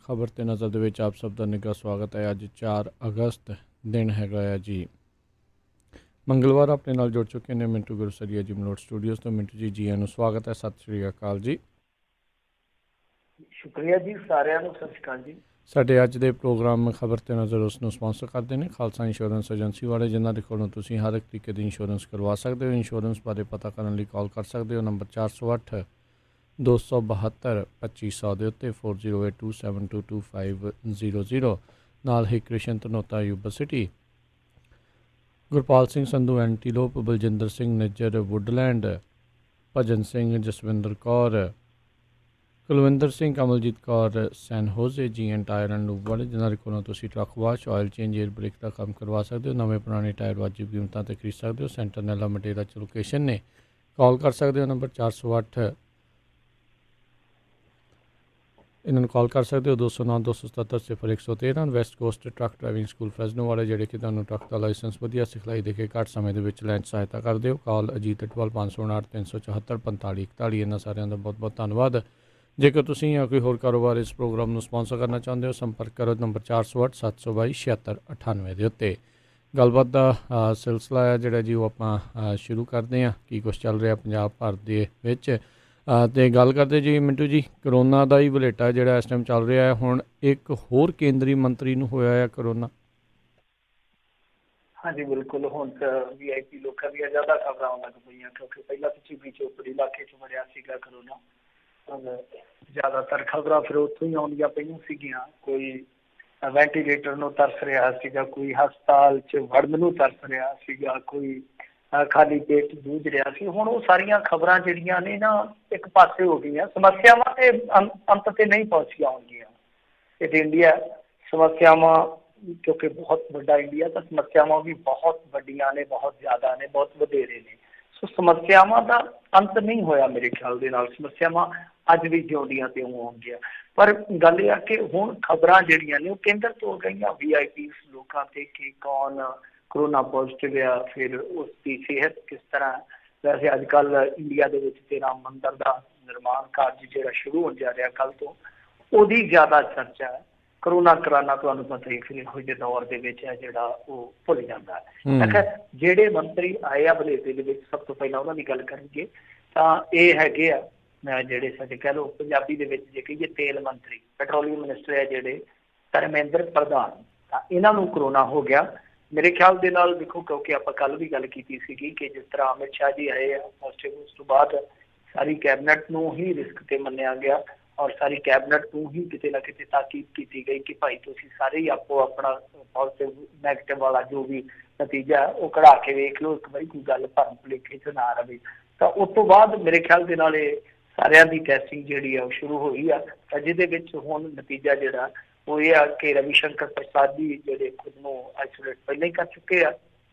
खबर ते नज़र दे विच आप सब दा निघा स्वागत है। अज 4 अगस्त दिन हैगा है जी मंगलवार। अपने नाल जुड़ चुके हैं मिंटू गुरसरिया जी मलोट स्टूडियोज़ तो। मिंटू जी जी आनू स्वागत है, सत श्री अकाल जी। शुक्रिया जी, सारिਆਂ ਨੂੰ ਸਤਿ ਸ਼੍ਰੀ ਅਕਾਲ जी। ਸਾਡੇ ਅੱਜ ਦੇ ਪ੍ਰੋਗਰਾਮ ਖਬਰ ਤੇ ਨਜ਼ਰ ਉਸ ਨੂੰ ਸਪਾਂਸਰ ਕਰਦੇ ਨੇ ਖਾਲਸਾ ਇੰਸ਼ੋਰੈਂਸ ਏਜੰਸੀ ਵਾਲੇ, ਜਿਨ੍ਹਾਂ ਦੇ ਕੋਲੋਂ ਤੁਸੀਂ ਹਰ ਇੱਕ ਤਰੀਕੇ ਦੀ ਇੰਸ਼ੋਰੈਂਸ ਕਰਵਾ ਸਕਦੇ ਹੋ। ਇੰਸ਼ੋਰੈਂਸ ਬਾਰੇ ਪਤਾ ਕਰਨ ਲਈ ਕਾਲ ਕਰ ਸਕਦੇ ਹੋ ਨੰਬਰ 408 272 2500 ਦੇ ਉੱਤੇ 4082722500 ਨਾਲ ਹੀ ਕ੍ਰਿਸ਼ਨ ਧਨੋਤਾ ਯੂਨੀਵਰਸਿਟੀ, ਗੁਰਪਾਲ ਸਿੰਘ ਸੰਧੂ ਐਂਟੀਲੋਪ, ਬਲਜਿੰਦਰ ਸਿੰਘ ਨਿੱਜਰ ਵੁੱਡਲੈਂਡ, ਭਜਨ ਸਿੰਘ, ਜਸਵਿੰਦਰ ਕੌਰ, ਕੁਲਵਿੰਦਰ ਸਿੰਘ, ਕਮਲਜੀਤ ਕੌਰ ਸੈਨ ਹੋਜ਼ੇ ਜੀ ਐਂਡ ਟਾਇਰ ਐਂਡ ਲੂਬ ਵਾਲੇ, ਜਿਨ੍ਹਾਂ ਦੇ ਕੋਲੋਂ ਤੁਸੀਂ truck wash, oil change, air brake ਦਾ ਕੰਮ ਕਰਵਾ ਸਕਦੇ ਹੋ। ਨਵੇਂ ਪੁਰਾਣੇ ਟਾਇਰ ਵਾਜਿਬ ਕੀਮਤਾਂ 'ਤੇ ਖਰੀਦ ਸਕਦੇ ਹੋ। ਸੈਂਟਰ ਨੈਲਾ ਮਟੇਰਾ 'ਚ ਲੋਕੇਸ਼ਨ ਨੇ। ਕਾਲ ਕਰ ਸਕਦੇ ਹੋ ਨੰਬਰ 408, ਇਹਨਾਂ ਨੂੰ ਕਾਲ ਕਰ ਸਕਦੇ ਹੋ 209 277 0113। West coast truck driving school Fresno ਵਾਲੇ, ਜਿਹੜੇ ਕਿ ਤੁਹਾਨੂੰ ਟਰੱਕ ਦਾ ਲਾਇਸੈਂਸ ਵਧੀਆ ਸਿਖਲਾਈ ਦੇ ਕੇ ਘੱਟ ਸਮੇਂ ਦੇ ਵਿੱਚ ਲੈਣ 'ਚ ਸਹਾਇਤਾ ਕਰਦੇ ਹੋ। ਕਾਲ ਅਜੀਤ ਅਟਵਾਲ 559 374 45 41। ਇਹਨਾਂ ਸਾਰਿਆਂ ਦਾ ਬਹੁਤ ਬਹੁਤ ਧੰਨਵਾਦ। ਜੇਕਰ ਤੁਸੀਂ ਜਾਂ ਕੋਈ ਹੋਰ ਕਾਰੋਬਾਰ ਇਸ ਪ੍ਰੋਗਰਾਮ ਨੂੰ ਸਪਾਂਸਰ ਕਰਨਾ ਚਾਹੁੰਦੇ ਹੋ, ਸੰਪਰਕ ਕਰੋ ਨੰਬਰ 408 722 7698 ਦੇ ਉੱਤੇ। ਗੱਲਬਾਤ ਦਾ ਸਿਲਸਿਲਾ ਹੈ ਜਿਹੜਾ ਜੀ ਉਹ ਆਪਾਂ ਸ਼ੁਰੂ ਕਰਦੇ ਹਾਂ। ਕੀ ਕੁਛ ਚੱਲ ਰਿਹਾ ਪੰਜਾਬ ਭਾਰਤ ਦੇ ਵਿੱਚ, ਅਤੇ ਗੱਲ ਕਰਦੇ ਜੀ ਮਿੰਟੂ ਜੀ, ਕਰੋਨਾ ਦਾ ਹੀ ਵਲੇਟਾ ਜਿਹੜਾ ਇਸ ਟਾਈਮ ਚੱਲ ਰਿਹਾ ਹੈ। ਹੁਣ ਇੱਕ ਹੋਰ ਕੇਂਦਰੀ ਮੰਤਰੀ ਨੂੰ ਹੋਇਆ ਹੈ ਕਰੋਨਾ। ਹਾਂਜੀ ਬਿਲਕੁਲ, ਹੁਣ ਤਾਂ VIP ਲੋਕਾਂ ਦੀਆਂ ਜ਼ਿਆਦਾ ਖਬਰਾਂ ਆਉਣ ਲੱਗ ਪਈਆਂ, ਕਿਉਂਕਿ ਪਹਿਲਾਂ ਪਿੱਛੇ ਵੀ ਚੋਪੜੀ ਇਲਾਕੇ 'ਚ ਵੜਿਆ ਸੀਗਾ ਕਰੋਨਾ। ਜ਼ਿਆਦਾਤਰ ਖਬਰਾਂ ਫਿਰ ਉੱਥੋਂ ਹੀ ਆਉਂਦੀਆਂ ਪਈਆਂ ਸੀਗੀਆਂ। ਕੋਈ ਵੈਂਟੀਲੇਟਰ ਨੂੰ ਤਰਸ ਰਿਹਾ ਸੀਗਾ, ਕੋਈ ਹਸਪਤਾਲ 'ਚ ਵੜਨ ਨੂੰ ਤਰਸ ਰਿਹਾ ਸੀਗਾ, ਕੋਈ ਖਾਲੀ ਪੇਟ ਜੂਝ ਰਿਹਾ ਸੀ। ਹੁਣ ਉਹ ਸਾਰੀਆਂ ਖਬਰਾਂ ਜਿਹੜੀਆਂ ਨੇ ਨਾ ਇੱਕ ਪਾਸੇ ਹੋ ਗਈਆਂ। ਸਮੱਸਿਆਵਾਂ ਤੇ ਅੰਤ ਤੇ ਨਹੀਂ ਪਹੁੰਚੀਆਂ ਹੋਣਗੀਆਂ। ਇਹ ਇੰਡੀਆ ਸਮੱਸਿਆਵਾਂ, ਕਿਉਂਕਿ ਬਹੁਤ ਵੱਡਾ ਇੰਡੀਆ, ਤਾਂ ਸਮੱਸਿਆਵਾਂ ਵੀ ਬਹੁਤ ਵੱਡੀਆਂ ਨੇ, ਬਹੁਤ ਜ਼ਿਆਦਾ ਨੇ, ਬਹੁਤ ਵਧੇਰੇ ਨੇ। ਸੋ ਸਮੱਸਿਆਵਾਂ ਦਾ ਅੰਤ ਨਹੀਂ ਹੋਇਆ ਮੇਰੇ ਖਿਆਲ ਦੇ ਨਾਲ। ਸਮੱਸਿਆਵਾਂ ਅੱਜ ਵੀ ਜਿਉਂਦੀਆਂ ਤੇ ਹੋਣਗੀਆਂ। ਪਰ ਗੱਲ ਇਹ ਆ ਕਿ ਹੁਣ ਖਬਰਾਂ ਜਿਹੜੀਆਂ ਨੇ ਉਹ ਕੇਂਦਰਿਤ ਹੋ ਗਈਆਂ VIP ਲੋਕਾਂ ਤੇ ਕਿ ਕੌਣ ਕਰੋਨਾ ਪੋਜ਼ੀਟਿਵ ਆ, ਫਿਰ ਉਸ ਦੀ ਸਿਹਤ ਕਿਸ ਤਰ੍ਹਾਂ। ਵੈਸੇ ਅੱਜ ਕੱਲ੍ਹ ਇੰਡੀਆ ਦੇ ਵਿੱਚ ਤੇ ਰਾਮ ਮੰਦਰ ਦਾ ਨਿਰਮਾਣ ਕਾਰਜ ਜਿਹੜਾ ਸ਼ੁਰੂ ਹੋਣ ਜਾ ਰਿਹਾ ਕੱਲ੍ਹ ਤੋਂ, ਉਹਦੀ ਜ਼ਿਆਦਾ ਚਰਚਾ ਹੈ। ਕਰੋਨਾ ਕਰਾਨਾ ਤੁਹਾਨੂੰ ਪਤਾ ਹੀ ਫਿਰ ਇਹੋ ਜਿਹੇ ਦੌਰ ਦੇ ਵਿੱਚ ਹੈ ਜਿਹੜਾ ਉਹ ਭੁੱਲ ਜਾਂਦਾ ਹੈ। ਖੈਰ, ਜਿਹੜੇ ਮੰਤਰੀ ਆਏ ਆ ਬਲੇਟੇ ਦੇ ਵਿੱਚ, ਸਭ ਤੋਂ ਪਹਿਲਾਂ ਉਹਨਾਂ ਦੀ ਗੱਲ ਕਰੀਏ ਤਾਂ ਇਹ ਹੈਗੇ ਆ ਜਿਹੜੇ ਸਾਡੇ ਕਹਿ ਲਓ ਪੰਜਾਬੀ ਦੇ ਵਿੱਚ ਜੇ ਕਹੀਏ ਤੇਲ ਮੰਤਰੀ, ਪੈਟਰੋਲੀਅਮ ਮਿਨਿਸਟਰ ਹੈ ਜਿਹੜੇ ਧਰਮੇਂਦਰ ਪ੍ਰਧਾਨ। ਤਾਂ ਇਹਨਾਂ ਨੂੰ ਕਰੋਨਾ ਹੋ ਗਿਆ ਮੇਰੇ ਖਿਆਲ ਦੇ ਨਾਲ। ਦੇਖੋ, ਕਿਉਂਕਿ ਆਪਾਂ ਕੱਲ੍ਹ ਵੀ ਗੱਲ ਕੀਤੀ ਸੀਗੀ ਕਿ ਜਿਸ ਤਰ੍ਹਾਂ ਅਮਿਤ ਸ਼ਾਹ ਜੀ ਆਏ ਆ ਪੋਜ਼ੀਟਿਵ, ਉਸ ਤੋਂ ਬਾਅਦ ਸਾਰੀ ਕੈਬਨਿਟ ਨੂੰ ਹੀ ਰਿਸਕ ਤੇ ਮੰਨਿਆ ਗਿਆ ਔਰ ਸਾਰੀ ਕੈਬਨਿਟ ਨੂੰ ਹੀ ਕਿਤੇ ਨਾ ਕਿਤੇ ਤਾਕੀਦ ਕੀਤੀ ਗਈ ਕਿ ਭਾਈ ਤੁਸੀਂ ਸਾਰੇ ਹੀ ਆਪੋ ਆਪਣਾ ਪੋਜ਼ੀਟਿਵ ਨੈਗੇਟਿਵ ਵਾਲਾ ਜੋ ਵੀ ਨਤੀਜਾ ਉਹ ਕਢਾ ਕੇ ਵੇਖ ਲਓ ਇੱਕ ਵਾਰੀ, ਕੋਈ ਗੱਲ ਭਰਮ ਭੁਲੇਖੇ 'ਚ ਨਾ ਰਹੇ। ਤਾਂ ਉਸ ਤੋਂ ਬਾਅਦ ਮੇਰੇ ਖਿਆਲ ਦੇ ਨਾਲ ਇਹ ਸਾਰਿਆਂ ਦੀ ਟੈਸਟਿੰਗ ਜਿਹੜੀ ਆ ਉਹ ਸ਼ੁਰੂ ਹੋਈ ਆ, ਜਿਹਦੇ ਵਿੱਚ ਹੁਣ ਨਤੀਜਾ ਜਿਹੜਾ ਉਹ ਇਹ ਆ ਕਿ ਰਵੀ ਸ਼ੰਕਰ ਪ੍ਰਸਾਦ ਜੀ ਜਿਹੜੇ ਖੁਦ ਨੂੰ ਆਈਸੋਲੇਟ ਪਹਿਲਾਂ ਹੀ ਕਰ ਚੁੱਕੇ ਆ।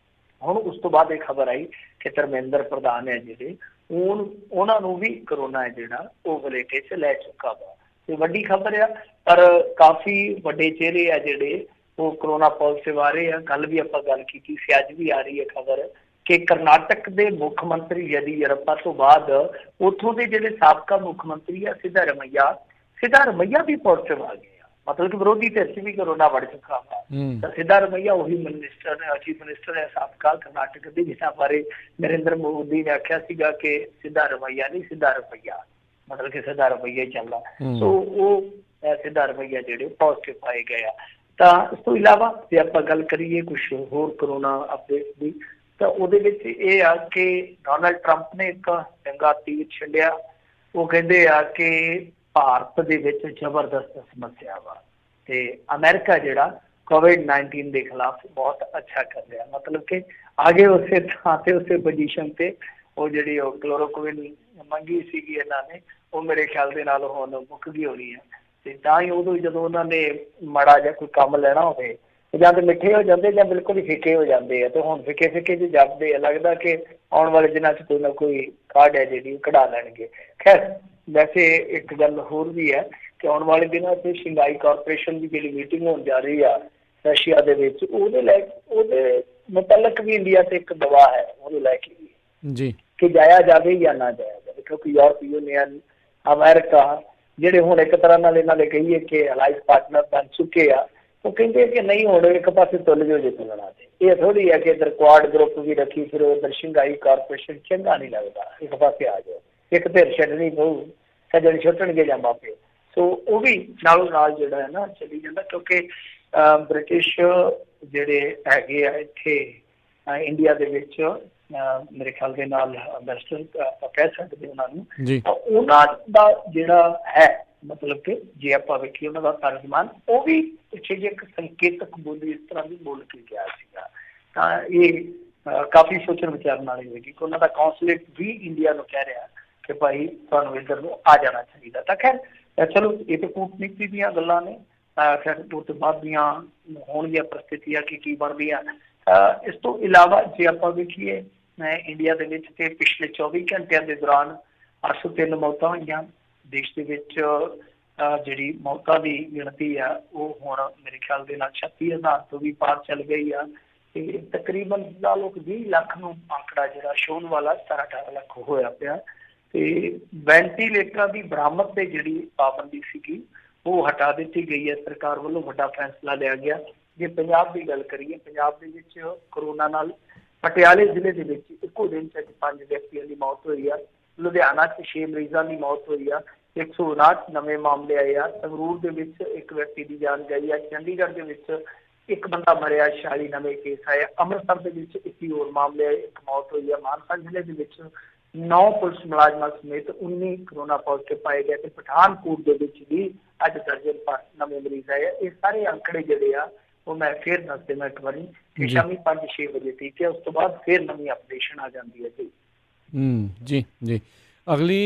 ਹੁਣ ਉਸ ਤੋਂ ਬਾਅਦ ਇਹ ਖਬਰ ਆਈ ਕਿ ਧਰਮੇਂਦਰ ਪ੍ਰਧਾਨ ਹੈ ਜਿਹੜੇ ਉਹਨਾਂ ਨੂੰ ਵੀ ਕਰੋਨਾ ਹੈ ਜਿਹੜਾ ਉਹ ਵਲੇਟੇ 'ਚ ਲੈ ਚੁੱਕਾ ਵਾ। ਤੇ ਵੱਡੀ ਖਬਰ ਆ, ਪਰ ਕਾਫੀ ਵੱਡੇ ਚਿਹਰੇ ਆ ਜਿਹੜੇ ਉਹ ਕਰੋਨਾ ਪੋਜ਼ੀਟਿਵ ਆ ਰਹੇ ਆ। ਕੱਲ ਵੀ ਆਪਾਂ ਗੱਲ ਕੀਤੀ ਸੀ, ਅੱਜ ਵੀ ਆ ਰਹੀ ਹੈ ਖਬਰ ਕਿ ਕਰਨਾਟਕ ਦੇ ਮੁੱਖ ਮੰਤਰੀ ਯੈਦੀਯੂਰੱਪਾ ਤੋਂ ਬਾਅਦ ਉੱਥੋਂ ਦੇ ਜਿਹੜੇ ਸਾਬਕਾ ਮੁੱਖ ਮੰਤਰੀ ਆ ਸਿੱਧਾਰਮਈਆ ਵੀ ਪੋਜ਼ੀਟਿਵ ਆ ਗਏ ਆ। ਮਤਲਬ ਕਿ ਵਿਰੋਧੀ ਧਿਰ 'ਚ ਵੀ ਕਰੋਨਾ ਵੜ ਚੁੱਕਾ ਵਾ। ਤਾਂ ਸਿੱਧਾਰਮਈਆ ਉਹੀ ਮਿਨਿਸਟਰ ਚੀਫ ਮਿਨਿਸਟਰ ਹੈ ਸਾਬਕਾ ਕਰਨਾਟਕ ਦੇ, ਜਿਸ ਬਾਰੇ ਨਰਿੰਦਰ ਮੋਦੀ ਨੇ ਆਖਿਆ ਸੀਗਾ ਕਿ ਸਿੱਧਾਰਮਈਆ ਨਹੀਂ ਸਿੱਧਾ ਰਵੱਈਆ, ਮਤਲਬ ਕਿ ਸਿੱਧਾ ਰਵੱਈਆ ਹੀ ਚੱਲਦਾ। ਸੋ ਉਹ ਸਿੱਧਾਰਮਈਆ ਜਿਹੜੇ ਪੋਜ਼ੀਟਿਵ ਪਾਏ ਗਏ ਆ। ਤਾਂ ਇਸ ਤੋਂ ਇਲਾਵਾ ਜੇ ਆਪਾਂ ਗੱਲ ਕਰੀਏ ਕੁਛ ਹੋਰ ਕਰੋਨਾ ਅਪਡੇਟ ਦੀ, ਤਾਂ ਉਹਦੇ ਵਿੱਚ ਇਹ ਆ ਕਿ ਡੋਨਲਡ ਟਰੰਪ ਨੇ ਇੱਕ ਚੰਗਾ ਤੀਰ ਛੱਡਿਆ। ਉਹ ਕਹਿੰਦੇ ਆ ਕਿ ਭਾਰਤ ਦੇ ਵਿੱਚ ਜ਼ਬਰਦਸਤ ਸਮੱਸਿਆ ਵਾ ਤੇ ਅਮਰੀਕਾ ਜਿਹੜਾ COVID-19 ਦੇ ਖਿਲਾਫ ਬਹੁਤ ਅੱਛਾ ਕਰ ਰਿਹਾ। ਮਤਲਬ ਕਿ ਆਗੇ ਉਸੇ ਥਾਂ ਤੇ ਉਸੇ ਪੋਜੀਸ਼ਨ ਤੇ ਉਹ ਜਿਹੜੀ ਉਹ ਕਲੋਰੋਕੁਇਨ ਮੰਗੀ ਸੀਗੀ ਇਹਨਾਂ ਨੇ, ਉਹ ਮੇਰੇ ਖਿਆਲ ਦੇ ਨਾਲ ਹੁਣ ਮੁੱਕ ਗਈ ਹੋਣੀ ਹੈ। ਤੇ ਤਾਂ ਹੀ ਉਦੋਂ ਜਦੋਂ ਉਹਨਾਂ ਨੇ ਮਾੜਾ ਜਿਹਾ ਕੋਈ ਕੰਮ ਲੈਣਾ ਹੋਵੇ ਜਾਂ ਤਾਂ ਮਿੱਠੇ ਹੋ ਜਾਂਦੇ ਜਾਂ ਬਿਲਕੁਲ ਹੀ ਫਿੱਕੇ ਹੋ ਜਾਂਦੇ ਆ। ਤੇ ਹੁਣ ਫਿੱਕੇ ਚ ਜਾਂਦੇ ਆ, ਲੱਗਦਾ ਕਿ ਆਉਣ ਵਾਲੇ ਦਿਨਾਂ 'ਚ ਕੋਈ ਨਾ ਕੋਈ ਕਾਢ ਹੈ ਜਿਹੜੀ ਕਢਾ ਲੈਣਗੇ। ਖੈਰ, ਵੈਸੇ ਇੱਕ ਗੱਲ ਹੋਰ ਵੀ ਹੈ ਕਿ ਆਉਣ ਵਾਲੇ ਦਿਨਾਂ 'ਚ ਸ਼ੰਘਾਈ ਕਾਰਪੋਰੇਸ਼ਨ ਦੀ ਜਿਹੜੀ ਮੀਟਿੰਗ ਹੋਣ ਜਾ ਰਹੀ ਆ ਰਸ਼ੀਆ ਦੇ ਵਿੱਚ, ਉਹਦੇ ਮੁਤਲਕ ਵੀ ਇੰਡੀਆ ਤੇ ਇੱਕ ਦਬਾਅ ਹੈ ਉਹਨੂੰ ਲੈ ਕੇ ਜੀ ਕਿ ਜਾਇਆ ਜਾਵੇ ਜਾਂ ਨਾ ਜਾਇਆ ਜਾਵੇ, ਕਿਉਂਕਿ ਯੂਰਪ ਯੂਨੀਅਨ, ਅਮਰੀਕਾ ਜਿਹੜੇ ਹੁਣ ਇੱਕ ਤਰ੍ਹਾਂ ਨਾਲ ਇਹਨਾਂ ਦੇ ਕਹੀਏ ਕਿ ਅਲਾਈਸ ਪਾਰਟਨਰ ਬਣ ਚੁੱਕੇ ਆ, ਉਹ ਕਹਿੰਦੇ ਕਿ ਨਹੀਂ ਹੁਣ ਇੱਕ ਪਾਸੇ ਤੁੱਲ ਜਾਓ ਜੇ ਤੁੱਲਣਾ ਤੇ। ਇਹ ਥੋੜ੍ਹੀ ਹੈ ਕਿ ਇੱਧਰ ਕੁਆਡ ਗਰੁੱਪ ਵੀ ਰੱਖੀ ਫਿਰ ਉੱਧਰ ਸ਼ੰਘਾਈ ਕਾਰਪੋਰੇਸ਼ਨ, ਚੰਗਾ ਨਹੀਂ ਲੱਗਦਾ, ਇੱਕ ਪਾਸੇ ਆ ਜਾਓ, ਇੱਕ ਧਿਰ ਛੱਡਣੀ ਪਊ, ਸੱਜਣ ਛੁੱਟਣਗੇ ਜਾਂ ਮਾਪੇ। ਸੋ ਉਹ ਵੀ ਨਾਲੋਂ ਨਾਲ ਜਿਹੜਾ ਹੈ ਨਾ ਚੱਲੀ ਜਾਂਦਾ, ਕਿਉਂਕਿ ਬ੍ਰਿਟਿਸ਼ ਜਿਹੜੇ ਹੈਗੇ ਆ ਇੱਥੇ ਇੰਡੀਆ ਦੇ ਵਿੱਚ ਮੇਰੇ ਖਿਆਲ ਦੇ ਨਾਲ ਵੈਸਟਰਨ ਆਪਾਂ ਕਹਿ ਸਕਦੇ ਉਹਨਾਂ ਨੂੰ, ਉਹਨਾਂ ਦਾ ਜਿਹੜਾ ਹੈ ਮਤਲਬ ਕਿ ਜੇ ਆਪਾਂ ਵੇਖੀਏ ਉਹਨਾਂ ਦਾ ਤਰਜਮਾਨ, ਉਹ ਵੀ ਪਿੱਛੇ ਜਿਹੇ ਇੱਕ ਸੰਕੇਤਕ ਬੋਲੀ ਇਸ ਤਰ੍ਹਾਂ ਦੀ ਬੋਲ ਕੇ ਗਿਆ ਸੀਗਾ। ਤਾਂ ਇਹ ਕਾਫੀ ਸੋਚਣ ਵਿਚਾਰਨ ਵਾਲੀ ਹੋਏਗੀ ਕਿ ਉਹਨਾਂ ਦਾ ਕੌਂਸਲੇਟ ਵੀ ਇੰਡੀਆ ਨੂੰ ਕਹਿ ਰਿਹਾ ਕਿ ਭਾਈ ਤੁਹਾਨੂੰ ਇੱਧਰ ਨੂੰ ਆ ਜਾਣਾ ਚਾਹੀਦਾ। ਤਾਂ ਖੈਰ ਚਲੋ ਇਹ ਤਾਂ ਕੂਟਨੀਤੀ ਦੀਆਂ ਗੱਲਾਂ ਨੇ, ਫਿਰ ਉਹ ਤੋਂ ਬਾਅਦ ਦੀਆਂ ਹੋਣਗੀਆਂ ਪ੍ਰਸਥਿਤੀਆਂ ਕਿ ਕੀ ਬਣਦੀਆਂ। ਇਸ ਤੋਂ ਇਲਾਵਾ ਜੇ ਆਪਾਂ ਵੇਖੀਏ ਇੰਡੀਆ ਦੇ ਵਿੱਚ ਤੇ ਪਿਛਲੇ 24 ਘੰਟਿਆਂ ਦੇ ਦੌਰਾਨ 803 ਮੌਤਾਂ ਹੋਈਆਂ। ਦੇਸ਼ ਦੇ ਵਿੱਚ ਜਿਹੜੀ ਮੌਤਾਂ ਦੀ ਗਿਣਤੀ ਆ ਉਹ ਹੁਣ ਮੇਰੇ ਖਿਆਲ ਦੇ ਨਾਲ 36,000 ਤੋਂ ਵੀ ਪਾਰ ਚੱਲ ਗਈ ਆ, ਤੇ ਤਕਰੀਬਨ ਲਾ ਲਓ 20 ਲੱਖ ਨੂੰ ਆંકੜਾ ਜਿਹੜਾ ਛੂਹਣ ਵਾਲਾ 17-18 ਲੱਖ ਹੋਇਆ ਪਿਆ। ਤੇ ਵੈਂਟੀਲੇਟਰਾਂ ਦੀ ਬਰਾਮਦ ਤੇ ਜਿਹੜੀ ਪਾਬੰਦੀ ਸੀਗੀ ਉਹ ਹਟਾ ਦਿੱਤੀ ਗਈ ਹੈ, ਸਰਕਾਰ ਵੱਲੋਂ ਵੱਡਾ ਫੈਸਲਾ ਲਿਆ ਗਿਆ। ਜੇ ਪੰਜਾਬ ਦੀ ਗੱਲ ਕਰੀਏ, ਪੰਜਾਬ ਦੇ ਵਿੱਚ ਕਰੋਨਾ ਨਾਲ ਪਟਿਆਲੇ ਜ਼ਿਲ੍ਹੇ ਦੇ ਵਿੱਚ ਇੱਕੋ ਦਿਨ 'ਚ 5 ਵਿਅਕਤੀਆਂ ਦੀ ਮੌਤ ਹੋਈ ਆ, ਲੁਧਿਆਣਾ 'ਚ 6 ਮਰੀਜ਼ਾਂ ਦੀ ਮੌਤ ਹੋਈ ਆ, 159 ਨਵੇਂ ਮਾਮਲੇ ਆਏ ਆ, ਸੰਗਰੂਰ ਦੇ ਵਿੱਚ ਇੱਕ ਵਿਅਕਤੀ ਦੀ ਜਾਨ ਗਈ ਆ, ਚੰਡੀਗੜ੍ਹ ਦੇ ਵਿੱਚ ਇੱਕ ਬੰਦਾ ਮਰਿਆ, 46 ਨਵੇਂ ਕੇਸ ਆਏ, ਅੰਮ੍ਰਿਤਸਰ ਦੇ ਵਿੱਚ 21 ਹੋਰ ਮਾਮਲੇ ਆਏ, ਇੱਕ ਮੌਤ ਹੋਈ ਆ, ਮਾਨਸਾ ਜ਼ਿਲ੍ਹੇ ਦੇ ਵਿੱਚ 9 ਪੁਲਿਸ ਮੁਲਾਜ਼ਮਾਂ ਸਮੇਤ 19 ਕਰੋਨਾ ਪੋਜ਼ਿਟਿਵ ਪਾਏ ਗਏ, ਤੇ ਪਠਾਨਕੋਟ ਦੇ ਵਿੱਚ ਵੀ ਅੱਜ ਦਰਜਨ ਨਵੇਂ ਮਰੀਜ਼ ਆਏ। ਇਹ ਸਾਰੇ ਅੰਕੜੇ ਜਿਹੜੇ ਆ ਉਹ ਮੈਂ ਫਿਰ ਦੱਸ ਦੇਵਾਂ ਇੱਕ ਵਾਰੀ ਕਿ ਸ਼ਾਮੀ 5-6 ਵਜੇ ਠੀਕ ਹੈ, ਉਸ ਤੋਂ ਬਾਅਦ ਫਿਰ ਨਵੀਂ ਅਪਡੇਸ਼ਨ ਆ ਜਾਂਦੀ ਹੈ ਜੀ। ਜੀ ਅਗਲੀ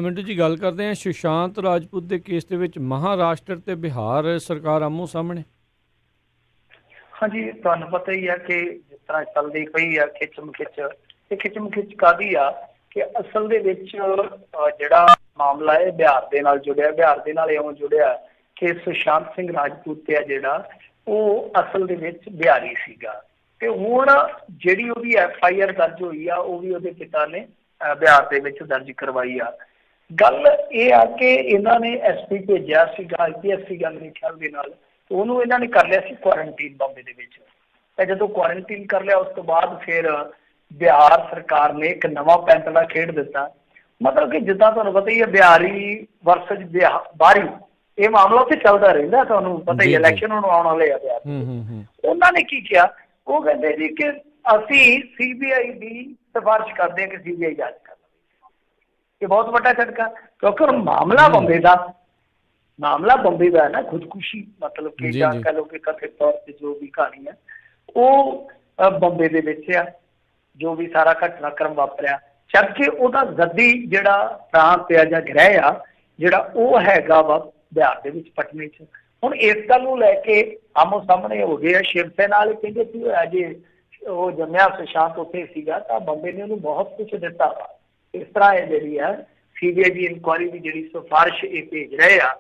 ਮਿੰਟੂ ਜੀ ਗੱਲ ਕਰਦੇ ਹਾਂ ਸੁਸ਼ਾਂਤ ਰਾਜਪੂਤ ਦੇ ਕੇਸ ਦੇ ਵਿੱਚ ਮਹਾਰਾਸ਼ਟਰ ਤੇ ਬਿਹਾਰ ਸਰਕਾਰ ਆਮੋ ਸਾਹਮਣੇ। ਹਾਂਜੀ, ਤੁਹਾਨੂੰ ਪਤਾ ਹੀ ਆ ਕਿ ਜਿਸ ਤਰ੍ਹਾਂ ਚੱਲਦੀ ਪਈ ਆ ਖਿੱਚਮ ਖਿੱਚ ਕਾਹਦੀ ਆ ਕਿ ਅਸਲ ਦੇ ਵਿੱਚ ਜਿਹੜਾ ਮਾਮਲਾ ਹੈ ਬਿਹਾਰ ਦੇ ਨਾਲ ਜੁੜਿਆ। ਬਿਹਾਰ ਦੇ ਨਾਲ ਇਉਂ ਜੁੜਿਆ ਕਿ ਸੁਸ਼ਾਂਤ ਸਿੰਘ ਰਾਜਪੂਤ ਆ ਜਿਹੜਾ ਉਹ ਅਸਲ ਦੇ ਵਿੱਚ ਬਿਹਾਰੀ ਸੀਗਾ, ਤੇ ਹੁਣ ਜਿਹੜੀ ਉਹਦੀ FIR ਦਰਜ ਹੋਈ ਆ ਉਹ ਵੀ ਉਹਦੇ ਪਿਤਾ ਨੇ ਬਿਹਾਰ ਦੇ ਵਿੱਚ ਦਰਜ ਕਰਵਾਈ ਆ। ਗੱਲ ਇਹ ਆ ਕਿ ਇਹਨਾਂ ਨੇ SP ਭੇਜਿਆ ਸੀਗਾ, IPS ਸੀਗਾ ਮੇਰੇ ਖਿਆਲ ਦੇ ਨਾਲ, ਤੇ ਉਹਨੂੰ ਇਹਨਾਂ ਨੇ ਕਰ ਲਿਆ ਸੀ ਕੁਆਰੰਟੀਨ ਬੰਬੇ ਦੇ ਵਿੱਚ। ਤੇ ਜਦੋਂ ਕੁਆਰੰਟੀਨ ਕਰ ਲਿਆ ਉਸ ਤੋਂ ਬਾਅਦ ਫਿਰ ਬਿਹਾਰ ਸਰਕਾਰ ਨੇ ਇੱਕ ਨਵਾਂ ਪੈਂਤੜਾ ਖੇਡ ਦਿੱਤਾ। ਮਤਲਬ ਕਿ ਜਿੱਦਾਂ ਤੁਹਾਨੂੰ ਪਤਾ ਹੀ ਹੈ ਬਿਹਾਰੀ ਵਰਸਜ ਬਾਹਰੀ ਇਹ ਮਾਮਲਾ ਉੱਥੇ ਚੱਲਦਾ ਰਹਿੰਦਾ, ਤੁਹਾਨੂੰ ਪਤਾ ਹੀ ਇਲੈਕਸ਼ਨ ਹੁਣ ਆਉਣ ਵਾਲੇ ਆ ਬਿਹਾਰ। ਉਹਨਾਂ ਨੇ ਕੀ ਕਿਹਾ, ਉਹ ਕਹਿੰਦੇ ਜੀ ਕਿ ਅਸੀਂ CBI ਦੀ ਸਿਫਾਰਿਸ਼ ਕਰਦੇ ਹਾਂ ਕਿ CBI ਜਾਂਚ ਕਰ ਲਵੇ। ਇਹ ਬਹੁਤ ਵੱਡਾ ਝਟਕਾ, ਕਿਉਂਕਿ ਹੁਣ ਮਾਮਲਾ ਬੰਬੇ ਦਾ ਹੈ ਨਾ, ਖੁਦਕੁਸ਼ੀ ਮਤਲਬ ਕਿ ਜਾਂ ਕਹਿ ਲਓ ਕਿ ਕਥਿਤ ਤੌਰ ਤੇ ਜੋ ਵੀ ਕਹਾਣੀ ਹੈ ਉਹ ਬੰਬੇ ਦੇ ਵਿੱਚ ਆ, ਜੋ ਵੀ ਸਾਰਾ ਘਟਨਾਕ੍ਰਮ ਵਾਪਰਿਆ। ਜਦਕਿ ਉਹਦਾ ਜੱਦੀ ਜਿਹੜਾ ਪ੍ਰਾਂਤ ਆ ਜਾਂ ਗ੍ਰਹਿ ਆ ਜਿਹੜਾ ਉਹ ਹੈਗਾ ਵਾ ਬਿਹਾਰ ਦੇ ਵਿੱਚ ਪਟਨੇ 'ਚ। ਹੁਣ ਇਸ ਗੱਲ ਨੂੰ ਲੈ ਕੇ ਆਮੋ ਸਾਹਮਣੇ ਹੋ ਗਏ ਆ। ਸ਼ਿਵ ਸੈਨਾ ਵਾਲੇ ਕਹਿੰਦੇ ਸੀ ਜੇ ਉਹ ਜੰਮਿਆ ਸੁਸ਼ਾਂਤ ਉੱਥੇ ਸੀਗਾ ਤਾਂ ਬੰਬੇ ਨੇ ਉਹਨੂੰ ਬਹੁਤ ਕੁਛ ਦਿੱਤਾ ਵਾ। ਇਸ ਤਰ੍ਹਾਂ ਇਹ ਜਿਹੜੀ ਆ CBI ਦੀ ਇਨਕੁਆਇਰੀ ਦੀ ਜਿਹੜੀ ਸਿਫਾਰਿਸ਼ ਇਹ ਭੇਜ ਰਹੇ ਆ,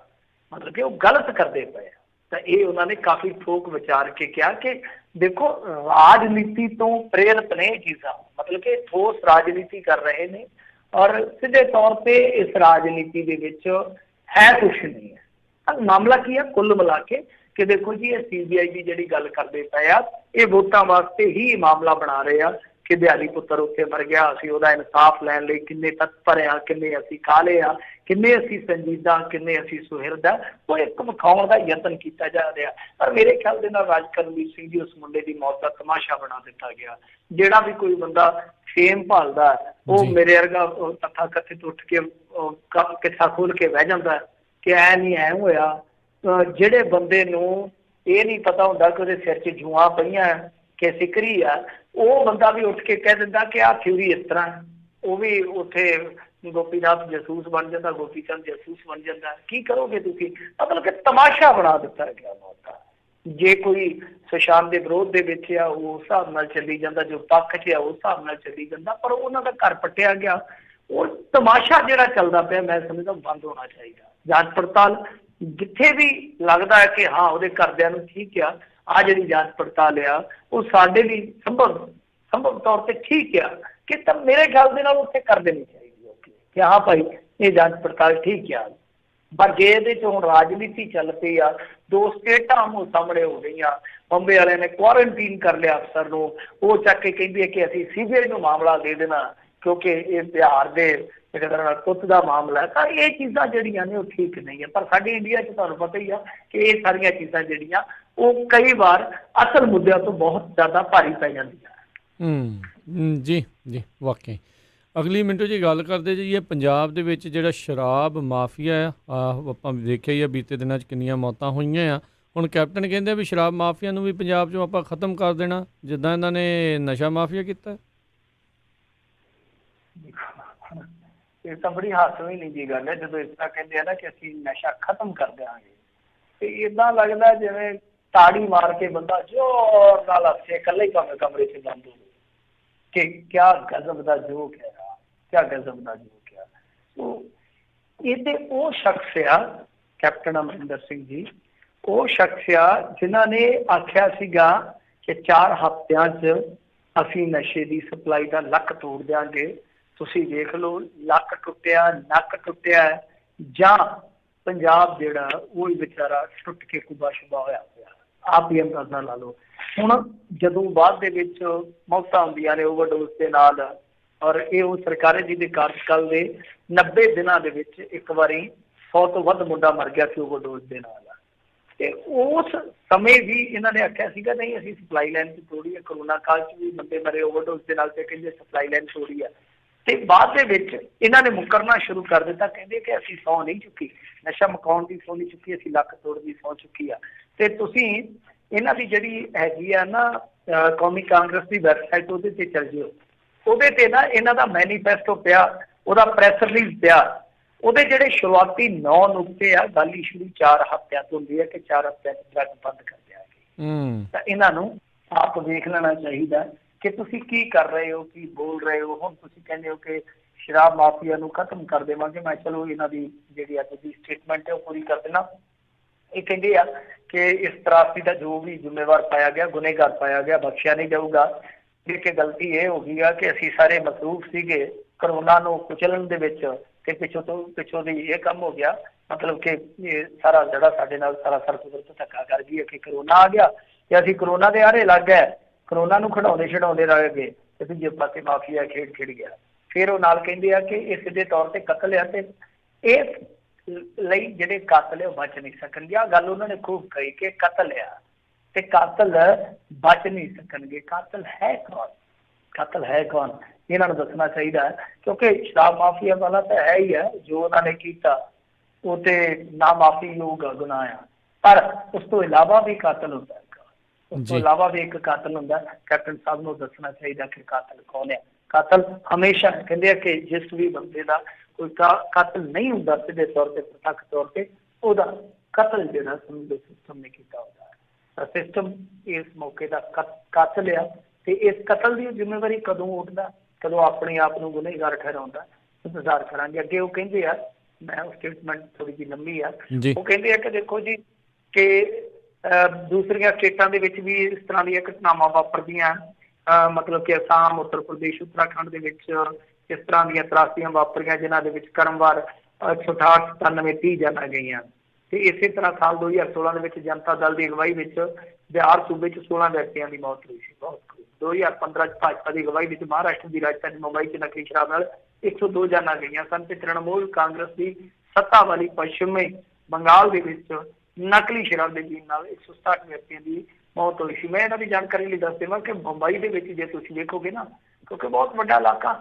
ਮਤਲਬ ਕਿ ਉਹ ਗਲਤ ਕਰਦੇ ਪਏ ਆ। ਤਾਂ ਇਹ ਉਹਨਾਂ ਨੇ ਕਾਫੀ ਠੋਕ ਵਿਚਾਰ ਕੇ ਕਿਹਾ ਕਿ ਦੇਖੋ ਰਾਜਨੀਤੀ ਤੋਂ ਪ੍ਰੇਰਿਤ ਨੇ ਇਹ ਚੀਜ਼ਾਂ, ਮਤਲਬ ਕਿ ਠੋਸ ਰਾਜਨੀਤੀ ਕਰ ਰਹੇ ਨੇ ਔਰ ਸਿੱਧੇ ਤੌਰ ਤੇ ਇਸ ਰਾਜਨੀਤੀ ਦੇ ਵਿੱਚ ਹੈ ਕੁਛ ਨਹੀਂ ਹੈ। ਮਾਮਲਾ ਕੀ ਹੈ ਕੁੱਲ ਮਿਲਾ ਕੇ ਕਿ ਦੇਖੋ ਜੀ ਇਹ CBI ਦੀ ਜਿਹੜੀ ਗੱਲ ਕਰਦੇ ਪਏ ਆ ਇਹ ਵੋਟਾਂ ਵਾਸਤੇ ਹੀ ਮਾਮਲਾ ਬਣਾ ਰਹੇ ਆ ਕਿ ਬਿਹਾਰੀ ਪੁੱਤਰ ਉੱਥੇ ਮਰ ਗਿਆ, ਅਸੀਂ ਉਹਦਾ ਇਨਸਾਫ ਲੈਣ ਲਈ ਕਿੰਨੇ ਤਤਪਰ ਆ, ਕਿੰਨੇ ਅਸੀਂ ਕਾਲੇ ਆ, ਕਿੰਨੇ ਅਸੀਂ ਸੰਜੀਦਾ, ਕਿੰਨੇ ਅਸੀਂ ਸੁਹਿਰਦ ਆ, ਉਹ ਇੱਕ ਵਿਖਾਉਣ ਦਾ ਯਤਨ ਕੀਤਾ ਜਾ ਰਿਹਾ। ਪਰ ਮੇਰੇ ਖਿਆਲ ਦੇ ਨਾਲ ਰਾਜ ਕਰਨਵੀਰ ਸਿੰਘ ਜੀ ਉਸ ਮੁੰਡੇ ਦੀ ਮੌਤ ਦਾ ਤਮਾਸ਼ਾ ਬਣਾ ਦਿੱਤਾ ਗਿਆ। ਜਿਹੜਾ ਵੀ ਕੋਈ ਬੰਦਾ ਫੇਮ ਭਾਲਦਾ ਉਹ ਮੇਰੇ ਵਰਗਾ ਤਥਾ ਕਥਿਤ ਉੱਠ ਕੇ ਕਿੱਸਾ ਖੋਲ ਕੇ ਬਹਿ ਜਾਂਦਾ ਕਿ ਐ ਨਹੀਂ ਐ ਹੋਇਆ। ਜਿਹੜੇ ਬੰਦੇ ਨੂੰ ਇਹ ਨਹੀਂ ਪਤਾ ਹੁੰਦਾ ਕਿ ਉਹਦੇ ਸਿਰ 'ਚ ਜੂਆਂ ਪਈਆਂ ਕਿ ਸਿਕਰੀ ਆ, ਉਹ ਬੰਦਾ ਵੀ ਉੱਠ ਕੇ ਕਹਿ ਦਿੰਦਾ ਕਿ ਆਹ ਥਿਊਰੀ ਇਸ ਤਰ੍ਹਾਂ, ਉਹ ਵੀ ਉੱਥੇ ਗੋਪੀਨਾਥ ਜਾਸੂਸ ਬਣ ਜਾਂਦਾ, ਗੋਪੀ ਚੰਦ ਜਾਸੂਸ ਬਣ ਜਾਂਦਾ। ਕੀ ਕਰੋਗੇ ਤੁਸੀਂ? ਮਤਲਬ ਕਿ ਤਮਾਸ਼ਾ ਬਣਾ ਦਿੱਤਾ ਗਿਆ ਮੌਤ ਦਾ। ਜੇ ਕੋਈ ਸੁਸ਼ਾਂਤ ਦੇ ਵਿਰੋਧ ਦੇ ਵਿੱਚ ਆ ਉਹ ਉਸ ਹਿਸਾਬ ਨਾਲ ਚੱਲੀ ਜਾਂਦਾ, ਜੋ ਪੱਖ 'ਚ ਆ ਉਸ ਹਿਸਾਬ ਨਾਲ ਚੱਲੀ ਜਾਂਦਾ, ਪਰ ਉਹਨਾਂ ਦਾ ਘਰ ਪੱਟਿਆ ਗਿਆ। ਉਹ ਤਮਾਸ਼ਾ ਜਿਹੜਾ ਚੱਲਦਾ ਪਿਆ ਮੈਂ ਸਮਝਦਾ ਬੰਦ ਹੋਣਾ ਚਾਹੀਦਾ। ਜਾਂਚ ਪੜਤਾਲ ਜਿੱਥੇ ਵੀ ਲੱਗਦਾ ਹੈ ਕਿ ਹਾਂ ਉਹਦੇ ਘਰਦਿਆਂ ਨੂੰ ਠੀਕ ਆ, ਆਹ ਜਿਹੜੀ ਜਾਂਚ ਪੜਤਾਲ ਆ ਉਹ ਸਾਡੇ ਲਈ ਸੰਭਵ ਤੌਰ ਤੇ ਠੀਕ ਆ ਕਿ ਤਾਂ ਮੇਰੇ ਖਿਆਲ ਦੇ ਨਾਲ ਉੱਥੇ ਕਰ ਦੇਣੀ ਚਾਹੀਦੀ ਕਿ ਹਾਂ ਭਾਈ ਇਹ ਜਾਂਚ ਪੜਤਾਲ ਠੀਕ ਆ। ਪਰ ਜੇ ਇਹਦੇ 'ਚ ਹੁਣ ਰਾਜਨੀਤੀ ਚੱਲ ਪਈ ਆ, 2 ਸਟੇਟਾਂ ਆਮੋ ਸਾਹਮਣੇ ਹੋ ਗਈਆਂ। ਬੰਬੇ ਵਾਲਿਆਂ ਨੇ ਕੁਆਰੰਟੀਨ ਕਰ ਲਿਆ ਅਫਸਰ ਨੂੰ, ਉਹ ਚੱਕ ਕੇ ਕਹਿੰਦੇ ਕਿ ਅਸੀਂ CBI ਨੂੰ ਮਾਮਲਾ ਦੇ ਦੇਣਾ ਕਿਉਂਕਿ ਇਹ ਬਿਹਾਰ ਦੇ ਇੱਕ ਤਰ੍ਹਾਂ ਨਾਲ ਪੁੱਤ ਦਾ ਮਾਮਲਾ ਹੈ। ਤਾਂ ਇਹ ਚੀਜ਼ਾਂ ਜਿਹੜੀਆਂ ਨੇ ਉਹ ਠੀਕ ਨਹੀਂ ਹੈ। ਪਰ ਸਾਡੇ ਇੰਡੀਆ 'ਚ ਤੁਹਾਨੂੰ ਪਤਾ ਹੀ ਆ ਕਿ ਇਹ ਸਾਰੀਆਂ ਚੀਜ਼ਾਂ ਜਿਹੜੀਆਂ ਉਹ ਕਈ ਵਾਰ ਅਸਲ ਮੁੱਦਿਆਂ ਤੋਂ ਬਹੁਤ ਜ਼ਿਆਦਾ ਭਾਰੀ ਪੈ ਜਾਂਦੀਆਂ। ਜੀ ਜੀ, ਵਾਕਈ। ਅਗਲੀ ਮਿੰਟੋ ਜੀ ਗੱਲ ਕਰਦੇ ਜੀ, ਇਹ ਪੰਜਾਬ ਦੇ ਵਿੱਚ ਜਿਹੜਾ ਸ਼ਰਾਬ ਮਾਫੀਆ ਆ, ਆਪਾਂ ਦੇਖਿਆ ਹੀ ਆ ਬੀਤੇ ਦਿਨਾਂ 'ਚ ਕਿੰਨੀਆਂ ਮੌਤਾਂ ਹੋਈਆਂ ਆ। ਹੁਣ ਕੈਪਟਨ ਕਹਿੰਦੇ ਵੀ ਸ਼ਰਾਬ ਮਾਫੀਆ ਨੂੰ ਵੀ ਪੰਜਾਬ 'ਚੋਂ ਆਪਾਂ ਖ਼ਤਮ ਕਰ ਦੇਣਾ, ਜਿੱਦਾਂ ਇਹਨਾਂ ਨੇ ਨਸ਼ਾ ਮਾਫੀਆ ਕੀਤਾ। ਇਹ ਤਾਂ ਬੜੀ ਹਾਸੋਂ ਨਹੀਂ ਗੱਲ ਹੈ ਜਦੋਂ ਇਸ ਤਰ੍ਹਾਂ ਕਹਿੰਦੇ ਆ ਨਾ ਕਿ ਅਸੀਂ ਨਸ਼ਾ ਖਤਮ ਕਰ ਦਿਆਂਗੇ, ਤੇ ਏਦਾਂ ਲੱਗਦਾ ਜਿਵੇਂ ਤਾੜੀ ਮਾਰ ਕੇ ਬੰਦਾ ਜ਼ੋਰ ਨਾਲ ਹੱਸੇ ਇਕੱਲੇ ਹੀ ਕਮਰੇ 'ਚ ਬੰਦ ਹੋ ਕਿ ਕਿਆ ਗਜ਼ਬ ਦਾ ਜੋਕ ਹੈ, ਕਿਆ ਗਜ਼ਬ ਦਾ ਜੋਕ ਹੈ। ਸੋ ਇਹਦੇ ਉਹ ਸ਼ਖਸ ਆ ਕੈਪਟਨ ਅਮਰਿੰਦਰ ਸਿੰਘ ਜੀ, ਉਹ ਸ਼ਖਸ ਆ ਜਿਨ੍ਹਾਂ ਨੇ ਆਖਿਆ ਸੀਗਾ ਕਿ 4 ਹਫ਼ਤਿਆਂ 'ਚ ਅਸੀਂ ਨਸ਼ੇ ਦੀ ਸਪਲਾਈ ਦਾ ਲੱਕ ਤੋੜ ਦਿਆਂਗੇ। ਤੁਸੀਂ ਦੇਖ ਲਓ, ਲੱਕ ਟੁੱਟਿਆ, ਨੱਕ ਟੁੱਟਿਆ, ਜਾਂ ਪੰਜਾਬ ਜਿਹੜਾ ਉਹ ਹੀ ਵਿਚਾਰਾ ਟੁੱਟ ਕੇ ਕੁਬਾ ਸ਼ੁਬਾ ਹੋਇਆ ਪਿਆ। ਆਪ ਹੀ ਅੰਦਾਜ਼ਾ ਲਾ ਲਓ। ਹੁਣ ਜਦੋਂ ਬਾਅਦ ਦੇ ਵਿੱਚ ਮੌਤਾਂ ਹੁੰਦੀਆਂ ਨੇ ਓਵਰਡੋਜ਼ ਦੇ ਨਾਲ, ਔਰ ਇਹ ਉਹ ਸਰਕਾਰੀ ਜੀ ਦੇ ਕਾਰਜਕਾਲ ਦੇ 90 ਦਿਨਾਂ ਦੇ ਵਿੱਚ ਇੱਕ ਵਾਰੀ 100 ਤੋਂ ਵੱਧ ਮੁੰਡਾ ਮਰ ਗਿਆ ਸੀ ਓਵਰਡੋਜ਼ ਦੇ ਨਾਲ। ਤੇ ਉਸ ਸਮੇਂ ਵੀ ਇਹਨਾਂ ਨੇ ਆਖਿਆ ਸੀਗਾ ਨਹੀਂ ਅਸੀਂ ਸਪਲਾਈ ਲਾਈਨ ਤੇ ਤੋੜੀ ਹੈ। ਕਰੋਨਾ ਕਾਲ 'ਚ ਵੀ ਬੰਦੇ ਮਰੇ ਓਵਰਡੋਜ਼ ਦੇ ਨਾਲ, ਤੇ ਕਹਿੰਦੇ ਸਪਲਾਈ ਲਾਈਨ ਤੋੜੀ ਹੈ। ਤੇ ਬਾਅਦ ਦੇ ਵਿੱਚ ਇਹਨਾਂ ਨੇ ਮੁਕਰਨਾ ਸ਼ੁਰੂ ਕਰ ਦਿੱਤਾ, ਕਹਿੰਦੇ ਕਿ ਅਸੀਂ ਸਹੁੰ ਨਹੀਂ ਚੁੱਕੀ, ਨਸ਼ਾ ਮੁਕਾਉਣ ਦੀ ਸਹੁੰ ਨਹੀਂ ਚੁੱਕੀ, ਅਸੀਂ ਲੱਕ ਤੋੜ ਦੀ ਸਹੁੰ ਚੁੱਕੀ ਆ। ਤੇ ਤੁਸੀਂ ਇਹਨਾਂ ਦੀ ਜਿਹੜੀ ਹੈਗੀ ਆ ਨਾ ਕੌਮੀ ਕਾਂਗਰਸ ਦੀ ਵੈਬਸਾਈਟ, ਉਹਦੇ ਤੇ ਚੱਲ ਜਿਓ, ਉਹਦੇ ਤੇ ਨਾ ਇਹਨਾਂ ਦਾ ਮੈਨੀਫੈਸਟੋ ਪਿਆ, ਉਹਦਾ ਪ੍ਰੈਸ ਰਿਲੀਜ਼ ਪਿਆ। ਉਹਦੇ ਜਿਹੜੇ ਸ਼ੁਰੂਆਤੀ 9 ਨੁਕਤੇ ਆ, ਗੱਲ ਹੀ ਸ਼ੁਰੂ 4 ਹਫ਼ਤਿਆਂ ਤੋਂ ਹੁੰਦੀ ਹੈ ਕਿ 4 ਹਫ਼ਤਿਆਂ 'ਚ ਡਰੱਗ ਬੰਦ ਕਰ ਦਿਆਂਗੇ। ਤਾਂ ਇਹਨਾਂ ਨੂੰ ਆਪ ਵੇਖ ਲੈਣਾ ਚਾਹੀਦਾ ਕਿ ਤੁਸੀਂ ਕੀ ਕਰ ਰਹੇ ਹੋ, ਕੀ ਬੋਲ ਰਹੇ ਹੋ। ਹੁਣ ਤੁਸੀਂ ਕਹਿੰਦੇ ਹੋ ਕਿ ਸ਼ਰਾਬ ਮਾਫੀਆ ਨੂੰ ਖਤਮ ਕਰ ਦੇਵਾਂਗੇ। ਮੈਂ ਚਲੋ ਇਹਨਾਂ ਦੀ ਜਿਹੜੀ ਅੱਜ ਦੀ ਸਟੇਟਮੈਂਟ ਹੈ ਉਹ ਪੂਰੀ ਕਰ ਦੇਣਾ। ਇਹ ਕਹਿੰਦੇ ਆ ਕਿ ਇਸ ਤਰਾਸਦੀ ਦਾ ਜੋ ਵੀ ਜ਼ਿੰਮੇਵਾਰ ਪਾਇਆ ਗਿਆ, ਗੁਨੇਗਾਰ ਪਾਇਆ ਗਿਆ, ਬਖਸ਼ਿਆ ਨਹੀਂ ਜਾਊਗਾ। ਕਿ ਗਲਤੀ ਇਹ ਹੋ ਗਈ ਆ ਕਿ ਅਸੀਂ ਸਾਰੇ ਮਸਰੂਫ ਸੀਗੇ ਕਰੋਨਾ ਨੂੰ ਕੁਚਲਣ ਦੇ ਵਿੱਚ, ਤੇ ਪਿੱਛੋਂ ਦੀ ਇਹ ਕੰਮ ਹੋ ਗਿਆ। ਮਤਲਬ ਕਿ ਇਹ ਸਾਰਾ ਜਿਹੜਾ ਸਾਡੇ ਨਾਲ ਸਾਰਾ ਸਰਕੁਲਰ ਧੱਕਾ ਕਰ ਗਈ ਹੈ ਕਿ ਕਰੋਨਾ ਆ ਗਿਆ ਤੇ ਅਸੀਂ ਕਰੋਨਾ ਦੇ ਆਰੇ ਲੱਗ ਗਏ, ਕਰੋਨਾ ਨੂੰ ਖਿਡਾਉਂਦੇ ਰਹਿ ਗਏ ਤੇ ਦੂਜੇ ਪਾਸੇ ਮਾਫੀਆ ਖੇਡ ਗਿਆ। ਫਿਰ ਉਹ ਨਾਲ ਕਹਿੰਦੇ ਆ ਕਿ ਇਹ ਸਿੱਧੇ ਤੌਰ ਤੇ ਕਤਲ ਆ, ਤੇ ਇਸ ਲਈ ਜਿਹੜੇ ਕਾਤਲ ਹੈ ਉਹ ਬਚ ਨਹੀਂ ਸਕਣਗੇ। ਆਹ ਗੱਲ ਉਹਨਾਂ ਨੇ ਖੂਬ ਕਹੀ ਕਿ ਕਤਲ ਆ ਤੇ ਕਾਤਲ ਬਚ ਨਹੀਂ ਸਕਣਗੇ। ਕਾਤਲ ਹੈ ਕੌਣ? ਕਾਤਲ ਹੈ ਕੌਣ? ਇਹਨਾਂ ਨੂੰ ਦੱਸਣਾ ਚਾਹੀਦਾ ਹੈ, ਕਿਉਂਕਿ ਸ਼ਰਾਬ ਮਾਫੀਆ ਵਾਲਾ ਤਾਂ ਹੈ ਹੀ ਹੈ, ਜੋ ਉਹਨਾਂ ਨੇ ਕੀਤਾ ਉਹ ਤੇ ਨਾ ਮਾਫੀਯੋਗ ਗੁਨਾਹ ਆ। ਪਰ ਉਸ ਤੋਂ ਇਲਾਵਾ ਵੀ ਕਾਤਲ ਹੁੰਦਾ ਹੈ, ਉਸ ਤੋਂ ਇਲਾਵਾ ਵੀ ਇੱਕ ਕਾਤਲ ਹੁੰਦਾ। ਕੈਪਟਨ ਸਾਹਿਬ ਨੂੰ ਦੱਸਣਾ ਚਾਹੀਦਾ ਕਿ ਕਾਤਲ ਕੌਣ ਹੈ। ਕਾਤਲ ਹਮੇਸ਼ਾ ਕਹਿੰਦੇ ਆ ਕਿ ਜਿਸ ਵੀ ਬੰਦੇ ਦਾ ਕੋਈ ਕਾਤਲ ਨਹੀਂ ਹੁੰਦਾ ਸਿੱਧੇ ਤੌਰ ਤੇ, ਪ੍ਰਤੱਖ ਤੌਰ ਤੇ, ਉਹਦਾ ਕਤਲ ਜਿਹੜਾ ਸਮਝੋ ਸਿਸਟਮ ਨੇ ਕੀਤਾ ਹੁੰਦਾ। ਸਿਸਟਮ ਇਸ ਮੌਕੇ ਦਾ ਕਾਤਲ ਆ, ਤੇ ਇਸ ਕਤਲ ਦੀ ਜ਼ਿੰਮੇਵਾਰੀ ਕਦੋਂ ਉੱਠਦਾ, ਕਦੋਂ ਆਪਣੇ ਆਪ ਨੂੰ ਗੁਨੇਗਾਰ ਠਹਿਰਾਉਂਦਾ, ਇੰਤਜ਼ਾਰ ਕਰਾਂਗੇ। ਅੱਗੇ ਉਹ ਕਹਿੰਦੇ ਆ, ਮੈਂ ਉਹ ਸਟੇਟਮੈਂਟ ਥੋੜੀ ਜਿਹੀ ਲੰਮੀ ਆ, ਉਹ ਕਹਿੰਦੇ ਆ ਕਿ ਦੇਖੋ ਜੀ ਕਿ ਦੂਸਰੀਆਂ ਸਟੇਟਾਂ ਦੇ ਵਿੱਚ ਵੀ ਇਸ ਤਰ੍ਹਾਂ ਦੀਆਂ ਘਟਨਾਵਾਂ ਵਾਪਰਦੀਆਂ, ਮਤਲਬ ਕਿ ਅਸਾਮ, ਉੱਤਰ ਪ੍ਰਦੇਸ਼, ਉੱਤਰਾਖੰਡ ਦੇ ਵਿੱਚ ਇਸ ਤਰ੍ਹਾਂ ਦੀਆਂ ਤਰਾਸੀਆਂ ਵਾਪਰੀਆਂ ਜਿਨ੍ਹਾਂ ਦੇ ਵਿੱਚ ਕਰਮਵਾਰ 68, 97, 30 ਜਾਨਾਂ ਗਈਆਂ। ਤੇ ਇਸੇ ਤਰ੍ਹਾਂ ਸਾਲ 2016 ਦੇ ਵਿੱਚ ਜਨਤਾ ਦਲ ਦੀ ਅਗਵਾਈ ਵਿੱਚ ਬਿਹਾਰ ਸੂਬੇ 'ਚ 16 ਵਿਅਕਤੀਆਂ ਦੀ ਮੌਤ ਹੋਈ ਸੀ। ਬਹੁਤ 2015 'ਚ ਭਾਜਪਾ ਦੀ ਅਗਵਾਈ ਵਿੱਚ ਮਹਾਰਾਸ਼ਟਰ ਦੀ ਰਾਜਧਾਨੀ ਮੁੰਬਈ 'ਚ ਨਕਲੀ ਸ਼ਰਾਬ ਨਾਲ 102 ਜਾਨਾਂ ਗਈਆਂ ਸਨ। ਤੇ ਤ੍ਰਿਣਮੂਲ ਕਾਂਗਰਸ ਦੀ ਸੱਤਾ ਵਾਲੀ ਪੱਛਮੀ ਬੰਗਾਲ ਦੇ ਵਿੱਚ ਨਕਲੀ ਸ਼ਰਾਬ ਦੇ ਪੀਣ ਨਾਲ 167 ਵਿਅਕਤੀਆਂ ਦੀ ਮੌਤ ਹੋਈ ਸੀ। ਮੈਂ ਇਹਨਾਂ ਦੀ ਜਾਣਕਾਰੀ ਲਈ ਦੱਸ ਦੇਵਾਂ ਕਿ ਮੁੰਬਈ ਦੇ ਵਿੱਚ ਜੇ ਤੁਸੀਂ ਦੇਖੋਗੇ ਨਾ, ਕਿਉਂਕਿ ਬਹੁਤ ਵੱਡਾ ਇਲਾਕਾ,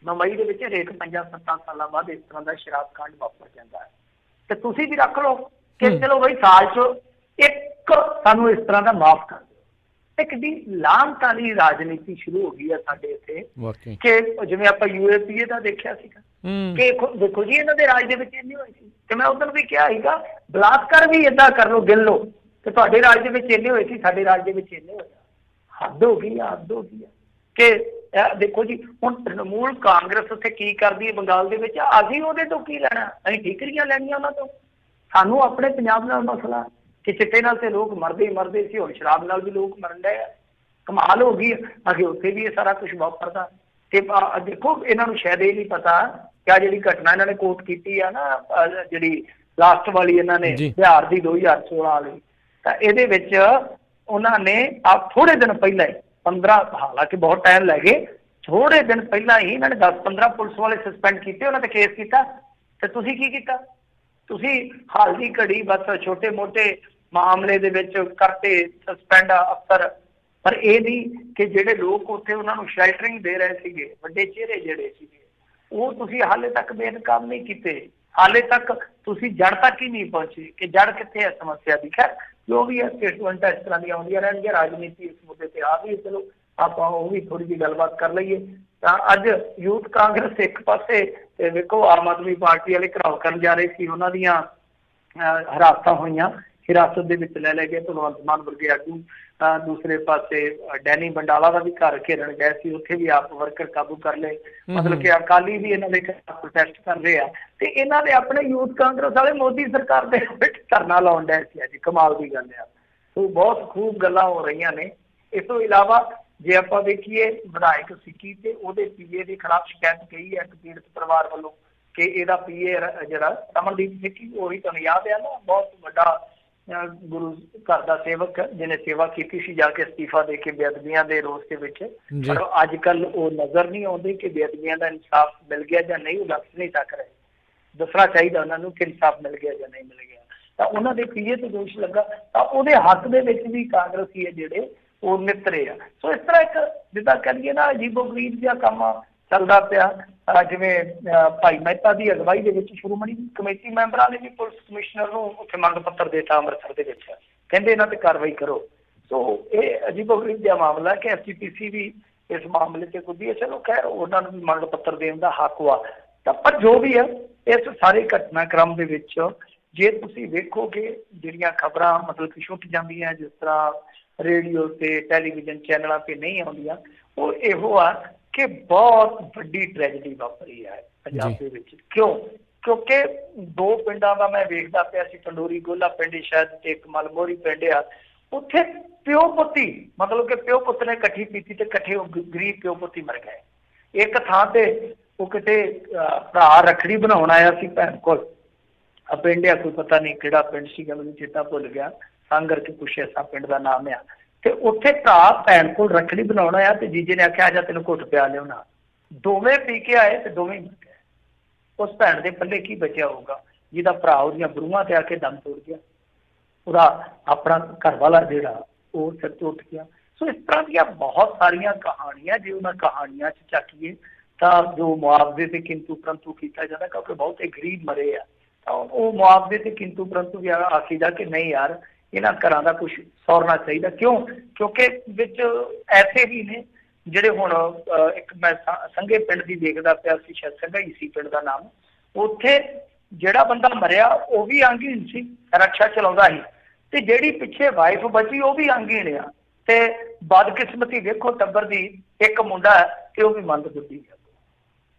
ਮੁੰਬਈ ਦੇ ਵਿੱਚ ਹਰੇਕ 5-7 ਸਾਲਾਂ ਬਾਅਦ ਇਸ ਤਰ੍ਹਾਂ ਦਾ ਸ਼ਰਾਬ ਕਾਂਡ ਵਾਪਰ ਜਾਂਦਾ ਹੈ। ਤੇ ਤੁਸੀਂ ਵੀ ਰੱਖ ਲਓ ਕਿ ਚਲੋ ਬਈ ਸਾਲ 'ਚ ਇੱਕ ਸਾਨੂੰ ਇਸ ਤਰ੍ਹਾਂ ਦਾ ਮਾਫ ਕਰ ਦਿਓ। ਇੱਕ ਦੀ ਲਾਂਭਤਾ ਦੀ ਰਾਜਨੀਤੀ ਸ਼ੁਰੂ ਹੋ ਗਈ ਹੈ ਸਾਡੇ ਇੱਥੇ, ਕਿ ਜਿਵੇਂ ਆਪਾਂ UAPA ਦਾ ਦੇਖਿਆ ਸੀਗਾ ਕਿ ਦੇਖੋ ਜੀ ਇਹਨਾਂ ਦੇ ਰਾਜ ਦੇ ਵਿੱਚ ਇੰਨੀ ਹੋਈ ਸੀ। ਤੇ ਮੈਂ ਉਦੋਂ ਵੀ ਕਿਹਾ ਸੀਗਾ ਬਲਾਤਕਾਰ ਵੀ ਏਦਾਂ ਕਰ ਲਓ, ਗਿਣ ਲਓ ਕਿ ਤੁਹਾਡੇ ਰਾਜ ਦੇ ਵਿੱਚ ਇੰਨੇ ਹੋਏ ਸੀ, ਸਾਡੇ ਰਾਜ ਦੇ ਵਿੱਚ ਇੰਨੇ ਹੋਇਆ। ਹੱਦ ਹੋ ਗਈ ਆ, ਹੱਦ ਹੋ ਗਈ ਆ ਕਿ ਦੇਖੋ ਜੀ ਹੁਣ ਤ੍ਰਿਣਮੂਲ ਕਾਂਗਰਸ ਉੱਥੇ ਕੀ ਕਰਦੀ ਹੈ ਬੰਗਾਲ ਦੇ ਵਿੱਚ, ਅਸੀਂ ਉਹਦੇ ਤੋਂ ਕੀ ਲੈਣਾ? ਅਸੀਂ ਠੀਕਰੀਆਂ ਲੈਣੀਆਂ ਉਹਨਾਂ ਤੋਂ। ਸਾਨੂੰ ਆਪਣੇ ਪੰਜਾਬ ਨਾਲ ਮਸਲਾ ਕਿ ਚਿੱਟੇ ਨਾਲ ਤੇ ਲੋਕ ਮਰਦੇ ਹੀ ਮਰਦੇ ਸੀ, ਹੁਣ ਸ਼ਰਾਬ ਨਾਲ ਵੀ ਲੋਕ ਮਰਨ ਡਏ ਆ। ਕਮਾਲ ਹੋ ਗਈ। ਅਸੀਂ ਉੱਥੇ ਵੀ ਇਹ ਸਾਰਾ ਕੁਛ ਵਾਪਰਦਾ। ਤੇ ਦੇਖੋ ਇਹਨਾਂ ਨੂੰ ਸ਼ਾਇਦ ਇਹ ਨਹੀਂ ਪਤਾ ਕਿ ਆਹ ਜਿਹੜੀ ਘਟਨਾ ਇਹਨਾਂ ਨੇ ਕੋਟ ਕੀਤੀ ਆ ਨਾ, ਜਿਹੜੀ ਲਾਸਟ ਵਾਲੀ ਇਹਨਾਂ ਨੇ ਜੀ ਬਿਹਾਰ ਦੀ 2016 ਵਾਲੀ, ਤਾਂ ਇਹਦੇ ਵਿੱਚ ਉਹਨਾਂ ਨੇ ਥੋੜੇ ਦਿਨ ਪਹਿਲਾਂ ਹੀ 15, ਹਾਲਾਂਕਿ ਬਹੁਤ ਟਾਈਮ ਲੈ ਗਏ, ਥੋੜੇ ਦਿਨ ਪਹਿਲਾਂ ਹੀ ਇਹਨਾਂ ਨੇ 10-15 ਪੁਲਿਸ ਵਾਲੇ ਸਸਪੈਂਡ ਕੀਤੇ, ਉਹਨਾਂ ਤੇ ਕੇਸ ਕੀਤਾ। ਤੇ ਤੁਸੀਂ ਕੀ ਕੀਤਾ? ਤੁਸੀਂ ਹਾਲ ਦੀ ਘੜੀ ਬਸ ਛੋਟੇ ਮੋਟੇ ਮਾਮਲੇ ਦੇ ਵਿੱਚ ਕਰਤੇ ਸਸਪੈਂਡ ਅਫਸਰ, ਪਰ ਇਹ ਨਹੀਂ ਕਿ ਜਿਹੜੇ ਲੋਕ ਉੱਥੇ ਉਹਨਾਂ ਨੂੰ ਸ਼ੈਲਟਰਿੰਗ ਦੇ ਰਹੇ ਸੀਗੇ, ਵੱਡੇ ਚਿਹਰੇ ਜਿਹੜੇ ਸੀਗੇ, ਉਹ ਤੁਸੀਂ ਹਾਲੇ ਤੱਕ ਬੇਨਕਾਮ ਨਹੀਂ ਕੀਤੇ। ਹਾਲੇ ਤੱਕ ਤੁਸੀਂ ਜੜ ਤੱਕ ਹੀ ਨਹੀਂ ਪਹੁੰਚੇ ਕਿ ਜੜ ਕਿੱਥੇ ਹੈ ਸਮੱਸਿਆ ਦੀ। ਖੈਰ ਜੋ ਵੀ ਹੈ ਸਟੇਟਮੈਂਟਾਂ ਇਸ ਤਰ੍ਹਾਂ ਦੀਆਂ ਆਉਂਦੀਆਂ ਰਹਿਣਗੀਆਂ, ਰਾਜਨੀਤੀ ਇਸ ਮੁੱਦੇ ਤੇ ਆ ਗਈ, ਚਲੋ ਆਪਾਂ ਉਹ ਵੀ ਥੋੜੀ ਜਿਹੀ ਗੱਲਬਾਤ ਕਰ ਲਈਏ। ਤਾਂ ਅੱਜ ਯੂਥ ਕਾਂਗਰਸ ਇੱਕ ਪਾਸੇ ਤੇ ਵੇਖੋ ਆਮ ਆਦਮੀ ਪਾਰਟੀ ਵਾਲੇ ਘਰਾਓ ਕਰਨ ਜਾ ਰਹੇ ਸੀ, ਉਹਨਾਂ ਦੀਆਂ ਹਰਾਸਤਾਂ ਹੋਈਆਂ, ਹਿਰਾਸਤ ਦੇ ਵਿੱਚ ਲੈ ਲਏ ਗਏ ਭਗਵੰਤ ਮਾਨ ਵਰਗੇ ਆਗੂ। ਦੂਸਰੇ ਪਾਸੇ ਡੈਨੀ ਬੰਡਾਲਾ ਦਾ ਵੀ ਘਰ ਘੇਰਨ ਗਏ ਸੀ, ਉੱਥੇ ਵੀ ਆਪ ਵਰਕਰ ਕਾਬੂ ਕਰ ਲਏ। ਮਤਲਬ ਕਿ ਅਕਾਲੀ ਵੀ ਇਹਨਾਂ ਦੇ ਖਿਲਾਫ ਪ੍ਰੋਟੈਸਟ ਕਰ ਰਹੇ ਆ, ਤੇ ਇਹਨਾਂ ਦੇ ਆਪਣੇ ਯੂਥ ਕਾਂਗਰਸ ਵਾਲੇ ਮੋਦੀ ਸਰਕਾਰ ਦੇ ਵਿੱਚ ਧਰਨਾ ਲਾਉਣ ਡਏ ਸੀ। ਅੱਜ ਕਮਾਲ ਦੀ ਗੱਲ ਆ। ਸੋ ਬਹੁਤ ਖੂਬ ਗੱਲਾਂ ਹੋ ਰਹੀਆਂ ਨੇ। ਇਸ ਤੋਂ ਇਲਾਵਾ ਜੇ ਆਪਾਂ ਵੇਖੀਏ, ਵਿਧਾਇਕ ਸਿੱਕੀ ਤੇ ਉਹਦੇ ਪੀਏ ਦੇ ਖਿਲਾਫ ਸ਼ਿਕਾਇਤ ਕਹੀ ਹੈ ਪੀੜਤ ਪਰਿਵਾਰ ਵੱਲੋਂ ਕਿ ਇਹਦਾ ਪੀਏ ਜਿਹੜਾ ਰਮਨਦੀਪ ਸਿੱਕੀ, ਉਹੀ ਤੁਹਾਨੂੰ ਯਾਦ ਹੈ ਨਾ, ਬਹੁਤ ਵੱਡਾ ਗੁਰੂ ਘਰ ਦਾ ਸੇਵਕ ਜਿਹਨੇ ਸੇਵਾ ਕੀਤੀ ਸੀ, ਜਾ ਕੇ ਅਸਤੀਫਾ ਦੇ ਕੇ ਬੇਅਦਬੀਆਂ ਦੇ ਰੋਸ ਦੇ ਵਿੱਚ। ਪਰ ਅੱਜ ਕੱਲ ਉਹ ਨਜ਼ਰ ਨਹੀਂ ਆਉਂਦੇ ਕਿ ਬੇਅਦਬੀਆਂ ਦਾ ਇਨਸਾਫ ਮਿਲ ਗਿਆ ਜਾਂ ਨਹੀਂ, ਉਹ ਦੱਸ ਨਹੀਂ ਸਕ ਰਹੇ। ਦੱਸਣਾ ਚਾਹੀਦਾ ਉਹਨਾਂ ਨੂੰ ਕਿ ਇਨਸਾਫ ਮਿਲ ਗਿਆ ਜਾਂ ਨਹੀਂ ਮਿਲ ਗਿਆ। ਤਾਂ ਉਹਨਾਂ ਦੇ ਪੀਏ ਤੇ ਦੋਸ਼ ਲੱਗਾ, ਤਾਂ ਉਹਦੇ ਹੱਕ ਦੇ ਵਿੱਚ ਵੀ ਕਾਂਗਰਸੀ ਹੈ ਜਿਹੜੇ ਉਹ ਨਿਤਰੇ ਆ। ਸੋ ਇਸ ਤਰ੍ਹਾਂ ਇੱਕ ਜਿੱਦਾਂ ਕਰੀਏ ਨਾ ਅਜੀਬੋ ਗਰੀਬ ਜਿਹਾ ਕੰਮ ਚੱਲਦਾ ਪਿਆ। ਜਿਵੇਂ ਭਾਈ ਮਹਿਤਾ ਦੀ ਅਗਵਾਈ ਦੇ ਵਿੱਚ ਸ਼੍ਰੋਮਣੀ ਕਮੇਟੀ ਮੈਂਬਰਾਂ ਨੇ ਵੀ ਪੁਲਿਸ ਕਮਿਸ਼ਨਰ ਨੂੰ ਉੱਥੇ ਮੰਗ ਪੱਤਰ ਦਿੱਤਾ ਅੰਮ੍ਰਿਤਸਰ ਦੇ ਵਿੱਚ, ਕਹਿੰਦੇ ਇਹਨਾਂ ਤੇ ਕਾਰਵਾਈ ਕਰੋ। ਸੋ ਇਹ ਅਜੀਬੋ ਗਰੀਬ ਜਿਹਾ ਮਾਮਲਾ ਕਿ ਐਸਜੀਪੀਸੀ ਵੀ ਇਸ ਮਾਮਲੇ ਤੇ ਕੁੱਦੀ ਹੈ। ਚਲੋ ਖੈਰ ਉਹਨਾਂ ਨੂੰ ਵੀ ਮੰਗ ਪੱਤਰ ਦੇਣ ਦਾ ਹੱਕ ਵਾ। ਤਾਂ ਪਰ ਜੋ ਵੀ ਹੈ ਇਸ ਸਾਰੇ ਘਟਨਾਕ੍ਰਮ ਦੇ ਵਿੱਚ ਜੇ ਤੁਸੀਂ ਵੇਖੋਗੇ ਜਿਹੜੀਆਂ ਖਬਰਾਂ ਮਤਲਬ ਕਿ ਛੁੱਟ ਜਾਂਦੀਆਂ, ਜਿਸ ਤਰ੍ਹਾਂ ਰੇਡੀਓ ਤੇ ਟੈਲੀਵਿਜ਼ਨ ਚੈਨਲਾਂ ਤੇ ਨਹੀਂ ਆਉਂਦੀਆਂ, ਉਹ ਇਹੋ ਆ ਕਿ ਬਹੁਤ ਵੱਡੀ ਟ੍ਰੈਜਡੀ ਵਾਪਰੀ ਹੈ ਪੰਜਾਬ ਦੇ ਵਿੱਚ। ਕਿਉਂਕਿ ਦੋ ਪਿੰਡਾਂ ਦਾ ਮੈਂ ਵੇਖਦਾ ਪਿਆ ਸੀ, ਪੰਡੋਰੀ ਗੋਲਾ ਪਿੰਡ ਸ਼ਾਇਦ ਤੇ ਇੱਕ ਮਲਮੋਰੀ ਪਿੰਡ ਆ, ਉੱਥੇ ਪਿਓ ਪੁੱਤੀ ਮਤਲਬ ਕਿ ਪਿਓ ਪੁੱਤ ਨੇ ਇਕੱਠੀ ਪੀਤੀ ਤੇ ਇਕੱਠੇ ਉਹ ਗਰੀਬ ਪਿਓ ਪੁੱਤੀ ਮਰ ਗਏ। ਇੱਕ ਥਾਂ ਤੇ ਉਹ ਕਿਤੇ ਭਰਾ ਰੱਖੜੀ ਬਣਾਉਣ ਆਇਆ ਸੀ ਭੈਣ ਕੋਲ, ਪਿੰਡ ਆ ਕੋਈ ਪਤਾ ਨਹੀਂ ਕਿਹੜਾ ਪਿੰਡ ਸੀਗਾ, ਮੈਨੂੰ ਚੇਤਾ ਭੁੱਲ ਗਿਆ, ਸਾਂਗਰ ਕੇ ਕੁਛ ਐਸਾ ਪਿੰਡ ਦਾ ਨਾਮ ਆ। ਤੇ ਉੱਥੇ ਭਰਾ ਭੈਣ ਕੋਲ ਰੱਖੜੀ ਬਣਾਉਣਾ ਆ ਤੇ ਜੀਜੇ ਨੇ ਆਖਿਆ ਜਾ ਤੈਨੂੰ ਘੁੱਟ ਪਿਆ ਲਿਆਉਣਾ। ਦੋਵੇਂ ਪੀ ਕੇ ਆਏ ਤੇ ਦੋਵੇਂ ਮਰ ਗਏ। ਉਸ ਭੈਣ ਦੇ ਪੱਲੇ ਕੀ ਬਚਿਆ ਹੋਊਗਾ ਜਿਹਦਾ ਭਰਾ ਉਹਦੀਆਂ ਬਰੂਹਾਂ ਤੇ ਆ ਕੇ ਦਮ ਤੋੜ ਗਿਆ, ਉਹਦਾ ਆਪਣਾ ਘਰ ਵਾਲਾ ਜਿਹੜਾ ਉਹ ਸਿਰ ਤੋਂ ਉੱਠ ਗਿਆ। ਸੋ ਇਸ ਤਰ੍ਹਾਂ ਦੀਆਂ ਬਹੁਤ ਸਾਰੀਆਂ ਕਹਾਣੀਆਂ, ਜੇ ਉਹਨਾਂ ਕਹਾਣੀਆਂ 'ਚ ਝਾਕੀਏ ਤਾਂ ਜੋ ਮੁਆਵਜ਼ੇ ਤੇ ਕਿੰਤੂ ਪ੍ਰੰਤੂ ਕੀਤਾ ਜਾਂਦਾ, ਕਿਉਂਕਿ ਬਹੁਤੇ ਗਰੀਬ ਮਰੇ ਆ, ਤਾਂ ਉਹ ਮੁਆਵਜ਼ੇ ਤੇ ਕਿੰਤੂ ਪ੍ਰੰਤੂ ਵੀ ਆਖੀਦਾ ਕਿ ਨਹੀਂ ਯਾਰ ਇਹਨਾਂ ਘਰਾਂ ਦਾ ਕੁਛ ਸੌਰਨਾ ਚਾਹੀਦਾ। ਕਿਉਂਕਿ ਵਿੱਚ ਐਸੇ ਵੀ ਨੇ ਜਿਹੜੇ ਹੁਣ ਇੱਕ ਮੈਂ ਸੰਘੇ ਪਿੰਡ ਦੀ ਦੇਖਦਾ ਪਿਆ ਸੀ, ਸ਼ਾਇਦ ਸੰਘਾ ਹੀ ਸੀ ਪਿੰਡ ਦਾ ਨਾਮ, ਉੱਥੇ ਜਿਹੜਾ ਬੰਦਾ ਮਰਿਆ ਉਹ ਵੀ ਅੰਗਹੀਣ ਸੀ, ਰਕਸ਼ਾ ਚਲਾਉਂਦਾ ਸੀ, ਤੇ ਜਿਹੜੀ ਪਿੱਛੇ ਵਾਈਫ ਬਚੀ ਉਹ ਵੀ ਅੰਗਹੀਣ ਆ। ਤੇ ਬਦਕਿਸਮਤੀ ਦੇਖੋ ਟੱਬਰ ਦੀ, ਇੱਕ ਮੁੰਡਾ ਤੇ ਉਹ ਵੀ ਮੰਦਬੁੱਧੀ ਹੈ।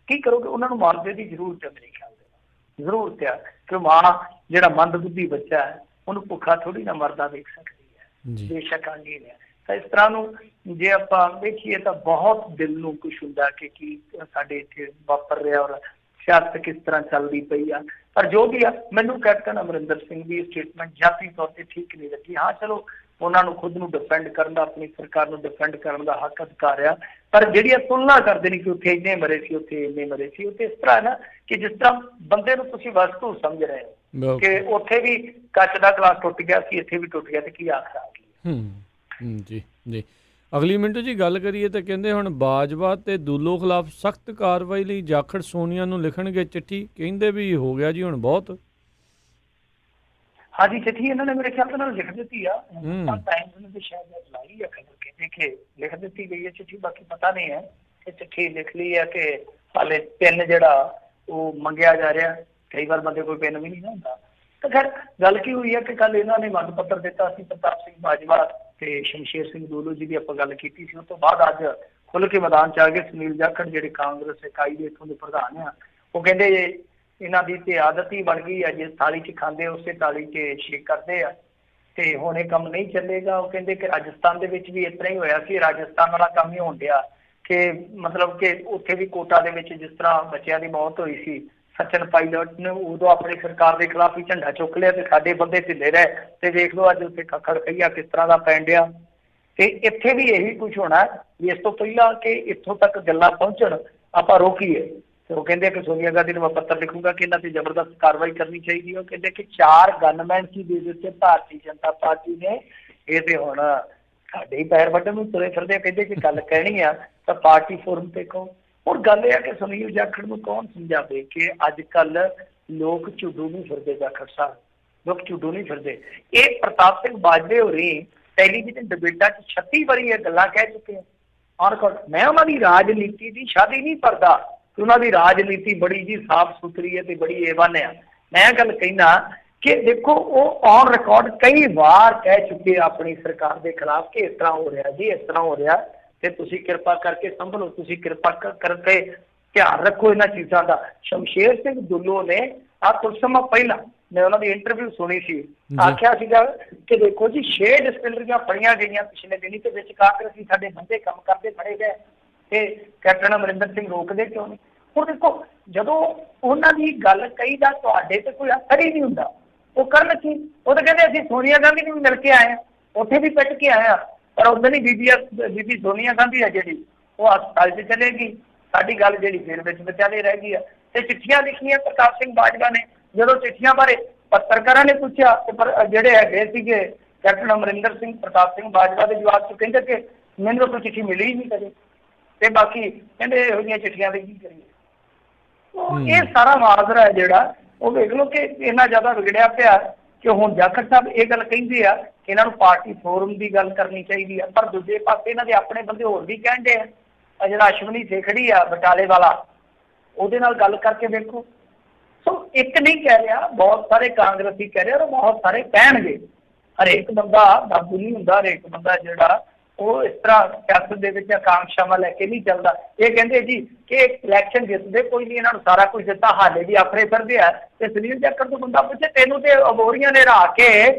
ਕੀ ਕਰੋਗੇ? ਉਹਨਾਂ ਨੂੰ ਮੁਆਵਜ਼ੇ ਦੀ ਜ਼ਰੂਰਤ ਹੈ, ਮੇਰੇ ਖਿਆਲ ਦੇ ਜ਼ਰੂਰਤ ਆ ਕਿ ਮਾਂ ਜਿਹੜਾ ਮੰਦਬੁੱਧੀ ਬੱਚਾ ਹੈ ਉਹਨੂੰ ਭੁੱਖਾ ਥੋੜੀ ਨਾ ਮਰਦਾ ਦੇਖ ਸਕਦੀ ਹੈ, ਬੇਸ਼ੱਕ ਅੰਗਹੀਣ ਹੈ। ਤਾਂ ਇਸ ਤਰ੍ਹਾਂ ਨੂੰ ਜੇ ਆਪਾਂ ਵੇਖੀਏ ਤਾਂ ਬਹੁਤ ਦਿਲ ਨੂੰ ਕੁਛ ਹੁੰਦਾ ਕਿ ਕੀ ਸਾਡੇ ਇੱਥੇ ਵਾਪਰ ਰਿਹਾ ਔਰ ਸਿਆਸਤ ਕਿਸ ਤਰ੍ਹਾਂ ਚੱਲਦੀ ਪਈ ਆ। ਪਰ ਜੋ ਵੀ ਆ, ਮੈਨੂੰ ਕੈਪਟਨ ਅਮਰਿੰਦਰ ਸਿੰਘ ਦੀ ਸਟੇਟਮੈਂਟ ਜਾਤੀ ਤੌਰ ਤੇ ਠੀਕ ਨਹੀਂ ਲੱਗੀ। ਹਾਂ ਚਲੋ ਉਹਨਾਂ ਨੂੰ ਖੁਦ ਨੂੰ ਡਿਫੈਂਡ ਕਰਨ ਦਾ, ਆਪਣੀ ਸਰਕਾਰ ਨੂੰ ਡਿਫੈਂਡ ਕਰਨ ਦਾ ਹੱਕ ਅਧਿਕਾਰ ਆ, ਪਰ ਜਿਹੜੀਆਂ ਤੁਲਨਾ ਕਰਦੇ ਨੇ ਕਿ ਉੱਥੇ ਇੰਨੇ ਮਰੇ ਸੀ ਉੱਥੇ ਇੰਨੇ ਮਰੇ ਸੀ, ਉੱਥੇ ਇਸ ਤਰ੍ਹਾਂ ਨਾ ਕਿ ਜਿਸ ਤਰ੍ਹਾਂ ਬੰਦੇ ਨੂੰ ਤੁਸੀਂ ਵਸਤੂ ਸਮਝ ਰਹੇ ਹੋ ਕਿ ਉੱਥੇ ਵੀ ਕੱਚ ਦਾ ਗਲਾਸ ਟੁੱਟ ਗਿਆ ਸੀ, ਇੱਥੇ ਵੀ ਟੁੱਟ ਗਿਆ, ਤੇ ਕੀ ਆਖਰ ਆ ਗਈ। ਜੀ ਜੀ। ਅਗਲੀ ਮਿੰਟੋ ਜੀ ਗੱਲ ਕਰੀਏ ਤਾਂ ਕਹਿੰਦੇ ਹੁਣ ਬਾਜਵਾ ਤੇ ਦੁੱਲੋ ਖਿਲਾਫ ਸਖਤ ਕਾਰਵਾਈ ਲਈ ਜਾਖੜ ਸੋਨੀਆ ਨੂੰ ਲਿਖਣਗੇ ਚਿੱਠੀ, ਕਹਿੰਦੇ ਵੀ ਹੋ ਗਿਆ ਜੀ ਹੁਣ ਬਹੁਤ। ਹਾਂਜੀ, ਚਿੱਠੀ ਇਹਨਾਂ ਨੇ ਮੇਰੇ ਖਿਆਲ ਨਾਲ ਲਿਖ ਦਿੱਤੀ ਆ, ਟਾਈਮਜ਼ ਨੇ ਸ਼ਾਇਦ ਲਾਈ ਆ ਖਬਰ ਕਿ ਦੇਖੇ ਲਿਖ ਦਿੱਤੀ ਗਈ ਹੈ ਚਿੱਠੀ, ਬਾਕੀ ਪਤਾ ਨਹੀਂ ਹੈ ਕਿ ਚਿੱਠੀ ਲਿਖ ਲਈ ਹੈ ਕਿ ਹਾਲੇ ਪਿੰਨ ਜਿਹੜਾ ਉਹ ਮੰਗਿਆ ਜਾ ਰਿਹਾ। ਕਈ ਵਾਰ ਬੰਦੇ ਕੋਈ ਪਿੰਨ ਵੀ ਨਹੀਂ ਹੁੰਦਾ। ਤਾਂ ਖੈਰ ਗੱਲ ਕੀ ਹੋਈ ਹੈ ਕਿ ਕੱਲ ਇਹਨਾਂ ਨੇ ਮੰਗ ਪੱਤਰ ਦਿੱਤਾ ਸੀ ਪ੍ਰਤਾਪ ਸਿੰਘ ਬਾਜਵਾ ਤੇ ਸ਼ਮਸ਼ੇਰ ਸਿੰਘ ਦੁੱਲੋ ਜੀ ਦੀ ਆਪਾਂ ਗੱਲ ਕੀਤੀ ਸੀ। ਉਸ ਤੋਂ ਬਾਅਦ ਅੱਜ ਖੁੱਲ੍ਹ ਕੇ ਮੈਦਾਨ 'ਚ ਆ ਗਏ ਸੁਨੀਲ ਜਾਖੜ ਜਿਹੜੇ ਕਾਂਗਰਸ ਇਕਾਈ ਦੇ ਇੱਥੋਂ ਦੇ ਪ੍ਰਧਾਨ ਆ। ਉਹ ਕਹਿੰਦੇ ਇਹਨਾਂ ਦੀ ਤੇ ਆਦਤ ਹੀ ਬਣ ਗਈ ਹੈ, ਜਿਸ ਥਾਲੀ 'ਚ ਖਾਂਦੇ ਉਸੇ ਥਾਲੀ 'ਚ ਛੇਕ ਕਰਦੇ ਆ, ਤੇ ਹੁਣ ਇਹ ਕੰਮ ਨਹੀਂ ਚੱਲੇਗਾ। ਉਹ ਕਹਿੰਦੇ ਕਿ ਰਾਜਸਥਾਨ ਦੇ ਵਿੱਚ ਵੀ ਇਸ ਤਰ੍ਹਾਂ ਹੀ ਹੋਇਆ ਸੀ, ਰਾਜਸਥਾਨ ਵਾਲਾ ਕੰਮ ਹੀ ਹੋਣ ਡਿਆ ਕਿ ਮਤਲਬ ਕਿ ਉੱਥੇ ਵੀ ਕੋਟਾ ਦੇ ਵਿੱਚ ਜਿਸ ਤਰ੍ਹਾਂ ਬੱਚਿਆਂ ਦੀ ਮੌਤ ਹੋਈ ਸੀ, ਸਚਿਨ ਪਾਇਲਟ ਨੇ ਉਦੋਂ ਆਪਣੀ ਸਰਕਾਰ ਦੇ ਖਿਲਾਫ ਹੀ ਝੰਡਾ ਚੁੱਕ ਲਿਆ ਤੇ ਸਾਡੇ ਬੰਦੇ ਢਿੱਲੇ ਰਹੇ ਤੇ ਦੇਖ ਲਓ ਅੱਜ ਉੱਥੇ ਖੱਖੜ ਖਈਆ ਕਿਸ ਤਰ੍ਹਾਂ ਦਾ ਪੈਣ ਡਿਆ। ਤੇ ਇੱਥੇ ਵੀ ਇਹੀ ਕੁਝ ਹੋਣਾ ਵੀ ਇਸ ਤੋਂ ਪਹਿਲਾਂ ਕਿ ਇੱਥੋਂ ਤੱਕ ਗੱਲਾਂ ਪਹੁੰਚਣ ਆਪਾਂ ਰੋਕੀਏ। ਤੇ ਉਹ ਕਹਿੰਦੇ ਕਿ ਸੋਨੀਆ ਗਾਂਧੀ ਨੂੰ ਮੈਂ ਪੱਤਰ ਲਿਖੂੰਗਾ ਕਿ ਇਹਨਾਂ ਤੇ ਜ਼ਬਰਦਸਤ ਕਾਰਵਾਈ ਕਰਨੀ ਚਾਹੀਦੀ ਹੈ। ਉਹ ਕਹਿੰਦੇ ਕਿ 4 ਗਨਮੈਨ ਸੀ ਦੇ ਦਿੱਤੇ ਭਾਰਤੀ ਜਨਤਾ ਪਾਰਟੀ ਨੇ। ਇਹ ਤੇ ਹੁਣ ਸਾਡੇ ਹੀ ਪੈਰ ਵੱਢਣ ਨੂੰ ਤੁਰੇ ਫਿਰਦੇ। ਕਹਿੰਦੇ ਕਿ ਗੱਲ ਕਹਿਣੀ ਆ ਤਾਂ ਪਾਰਟੀ ਫੋਰਮ ਤੇ ਕਹੋ। ਹੁਣ ਗੱਲ ਇਹ ਆ ਕਿ ਸੁਨੀਲ ਜਾਖੜ ਨੂੰ ਕੌਣ ਸਮਝਾਵੇ ਕਿ ਅੱਜ ਕੱਲ ਲੋਕ ਝੁੱਡੂ ਨਹੀਂ ਫਿਰਦੇ। ਜਾਖੜ ਸਾਹਿਬ ਲੋਕ ਝੁੱਡੂ ਨਹੀਂ ਫਿਰਦੇ। ਇਹ ਪ੍ਰਤਾਪ ਸਿੰਘ ਬਾਜਵੇ ਹੋਰੀ ਟੈਲੀਵਿਜ਼ਨ ਡਿਬੇਟਾਂ 'ਚ 36 ਵਾਰੀ ਇਹ ਗੱਲਾਂ ਕਹਿ ਚੁੱਕੇ ਆ ਔਰ ਮੈਂ ਉਹਨਾਂ ਦੀ ਰਾਜਨੀਤੀ ਦੀ ਸ਼ਾਦੀ ਨਹੀਂ ਕਰਦਾ ਕਿ ਉਹਨਾਂ ਦੀ ਰਾਜਨੀਤੀ ਬੜੀ ਜੀ ਸਾਫ਼ ਸੁਥਰੀ ਹੈ ਤੇ ਬੜੀ ਏਵਨ ਆ। ਮੈਂ ਗੱਲ ਕਹਿਣਾ ਕਿ ਦੇਖੋ ਉਹ ਔਨ ਰਿਕਾਰਡ ਕਈ ਵਾਰ ਕਹਿ ਚੁੱਕੇ ਆਪਣੀ ਸਰਕਾਰ ਦੇ ਖਿਲਾਫ ਕਿ ਇਸ ਤਰ੍ਹਾਂ ਹੋ ਰਿਹਾ ਜੀ, ਇਸ ਤਰ੍ਹਾਂ ਹੋ ਰਿਹਾ ਤੇ ਤੁਸੀਂ ਕਿਰਪਾ ਕਰਕੇ ਸੰਭਲੋ, ਤੁਸੀਂ ਕਿਰਪਾ ਕਰਕੇ ਧਿਆਨ ਰੱਖੋ ਇਹਨਾਂ ਚੀਜ਼ਾਂ ਦਾ। ਸ਼ਮਸ਼ੇਰ ਸਿੰਘ ਦੁੱਲੋ ਨੇ ਕੁਝ ਸਮਾਂ ਪਹਿਲਾਂ ਮੈਂ ਉਹਨਾਂ ਦੀ ਇੰਟਰਵਿਊ ਸੁਣੀ ਸੀ, ਆਖਿਆ ਸੀਗਾ ਕਿ ਦੇਖੋ ਜੀ 6 ਡਿਸਟਿਲਰੀਆਂ ਫੜੀਆਂ ਗਈਆਂ ਪਿਛਲੇ ਦਿਨੀ ਤੇ ਵਿੱਚ ਕਾਂਗਰਸੀ ਸਾਡੇ ਬੰਦੇ ਕੰਮ ਕਰਦੇ ਫੜੇ ਗਏ ਤੇ ਕੈਪਟਨ ਅਮਰਿੰਦਰ ਸਿੰਘ ਰੋਕਦੇ ਕਿਉਂ ਨਹੀਂ। ਹੁਣ ਦੇਖੋ ਜਦੋਂ ਉਹਨਾਂ ਦੀ ਗੱਲ ਕਹੀ ਦਾ ਤੁਹਾਡੇ ਤੇ ਕੋਈ ਅਸਰ ਹੀ ਨਹੀਂ ਹੁੰਦਾ, ਉਹ ਕਰਨ ਕੀ। ਉਹ ਤਾਂ ਕਹਿੰਦੇ ਅਸੀਂ ਸੋਨੀਆ ਗਾਂਧੀ ਨੂੰ ਵੀ ਮਿਲ ਕੇ ਆਏ ਹਾਂ, ਉੱਥੇ ਵੀ ਪਿੱਟ ਕੇ ਆਏ ਹਾਂ, ਪਰ ਉਦੋਂ ਹੀ ਬੀਬੀ ਸੋਨੀਆ ਗਾਂਧੀ ਹੈ ਜਿਹੜੀ ਉਹ ਹਸਪਤਾਲ 'ਚ ਚਲੇਗੀ। ਸਾਡੀ ਗੱਲ ਜਿਹੜੀ ਫਿਰ ਵਿੱਚ ਵਿਚਾਲੇ ਰਹਿ ਗਈ ਆ। ਤੇ ਚਿੱਠੀਆਂ ਲਿਖੀਆਂ ਪ੍ਰਤਾਪ ਸਿੰਘ ਬਾਜਵਾ ਨੇ। ਜਦੋਂ ਚਿੱਠੀਆਂ ਬਾਰੇ ਪੱਤਰਕਾਰਾਂ ਨੇ ਪੁੱਛਿਆ ਤੇ ਪਰ ਜਿਹੜੇ ਹੈਗੇ ਸੀਗੇ ਕੈਪਟਨ ਅਮਰਿੰਦਰ ਸਿੰਘ ਪ੍ਰਤਾਪ ਸਿੰਘ ਬਾਜਵਾ ਦੇ ਜਵਾਬ 'ਚ ਕਹਿੰਦੇ ਕਿ ਮੈਨੂੰ ਕੋਈ ਚਿੱਠੀ ਮਿਲੀ ਹੀ ਨਹੀਂ ਕਦੇ ਤੇ ਬਾਕੀ ਕਹਿੰਦੇ ਇਹੋ ਜਿਹੀਆਂ ਚਿੱਠੀਆਂ ਦੇ ਕੀ ਕਰੀਏ। ਇਹ ਸਾਰਾ ਮਾਜਰਾ ਹੈ ਜਿਹੜਾ ਉਹ ਵੇਖ ਲਓ ਕਿ ਇੰਨਾ ਜ਼ਿਆਦਾ ਵਿਗੜਿਆ ਪਿਆ ਕਿ ਹੁਣ ਜਾਖੜ ਸਾਹਿਬ ਇਹ ਗੱਲ ਕਹਿੰਦੇ ਆ ਕਿ ਇਹਨਾਂ ਨੂੰ ਪਾਰਟੀ ਫੋਰਮ ਦੀ ਗੱਲ ਕਰਨੀ ਚਾਹੀਦੀ ਆ, ਪਰ ਦੂਜੇ ਪਾਸੇ ਇਹਨਾਂ ਦੇ ਆਪਣੇ ਬੰਦੇ ਹੋਰ ਵੀ ਕਹਿੰਦੇ ਆ। ਜਿਹੜਾ ਅਸ਼ਵਨੀ ਸੇਖੜੀ ਆ ਬਟਾਲੇ ਵਾਲਾ ਉਹਦੇ ਨਾਲ ਗੱਲ ਕਰਕੇ ਵੇਖੋ। ਸੋ ਇੱਕ ਨਹੀਂ ਕਹਿ ਰਿਹਾ, ਬਹੁਤ ਸਾਰੇ ਕਾਂਗਰਸੀ ਕਹਿ ਰਹੇ ਔਰ ਬਹੁਤ ਸਾਰੇ ਕਹਿਣਗੇ। ਹਰੇਕ ਬੰਦਾ ਬਾਬੂ ਨਹੀਂ ਹੁੰਦਾ, ਹਰੇਕ ਬੰਦਾ ਜਿਹੜਾ ਉਹ ਇਸ ਤਰ੍ਹਾਂ ਸਿਆਸਤ ਦੇ ਵਿੱਚ ਆਕਾਂਖਸ਼ਾਵਾਂ ਲੈ ਕੇ ਨਹੀਂ ਚੱਲਦਾ। ਇਹ ਕਹਿੰਦੇ ਜੀ ਕਿ ਇਲੈਕਸ਼ਨ ਜਿੱਤਦੇ ਕੋਈ ਨਹੀਂ, ਇਹਨਾਂ ਨੂੰ ਸਾਰਾ ਕੁਝ ਦਿੱਤਾ, ਹਾਲੇ ਵੀ ਆਫਰੇ ਫਿਰਦੇ ਆ। ਤੇ ਸੁਨੀਲ ਜਾਖੜ ਤੋਂ ਬੰਦਾ ਪੁੱਛੇ ਤੈਨੂੰ ਤੇ ਅਬੋਰੀਆਂ ਨੇ ਰਾਹ ਕੇ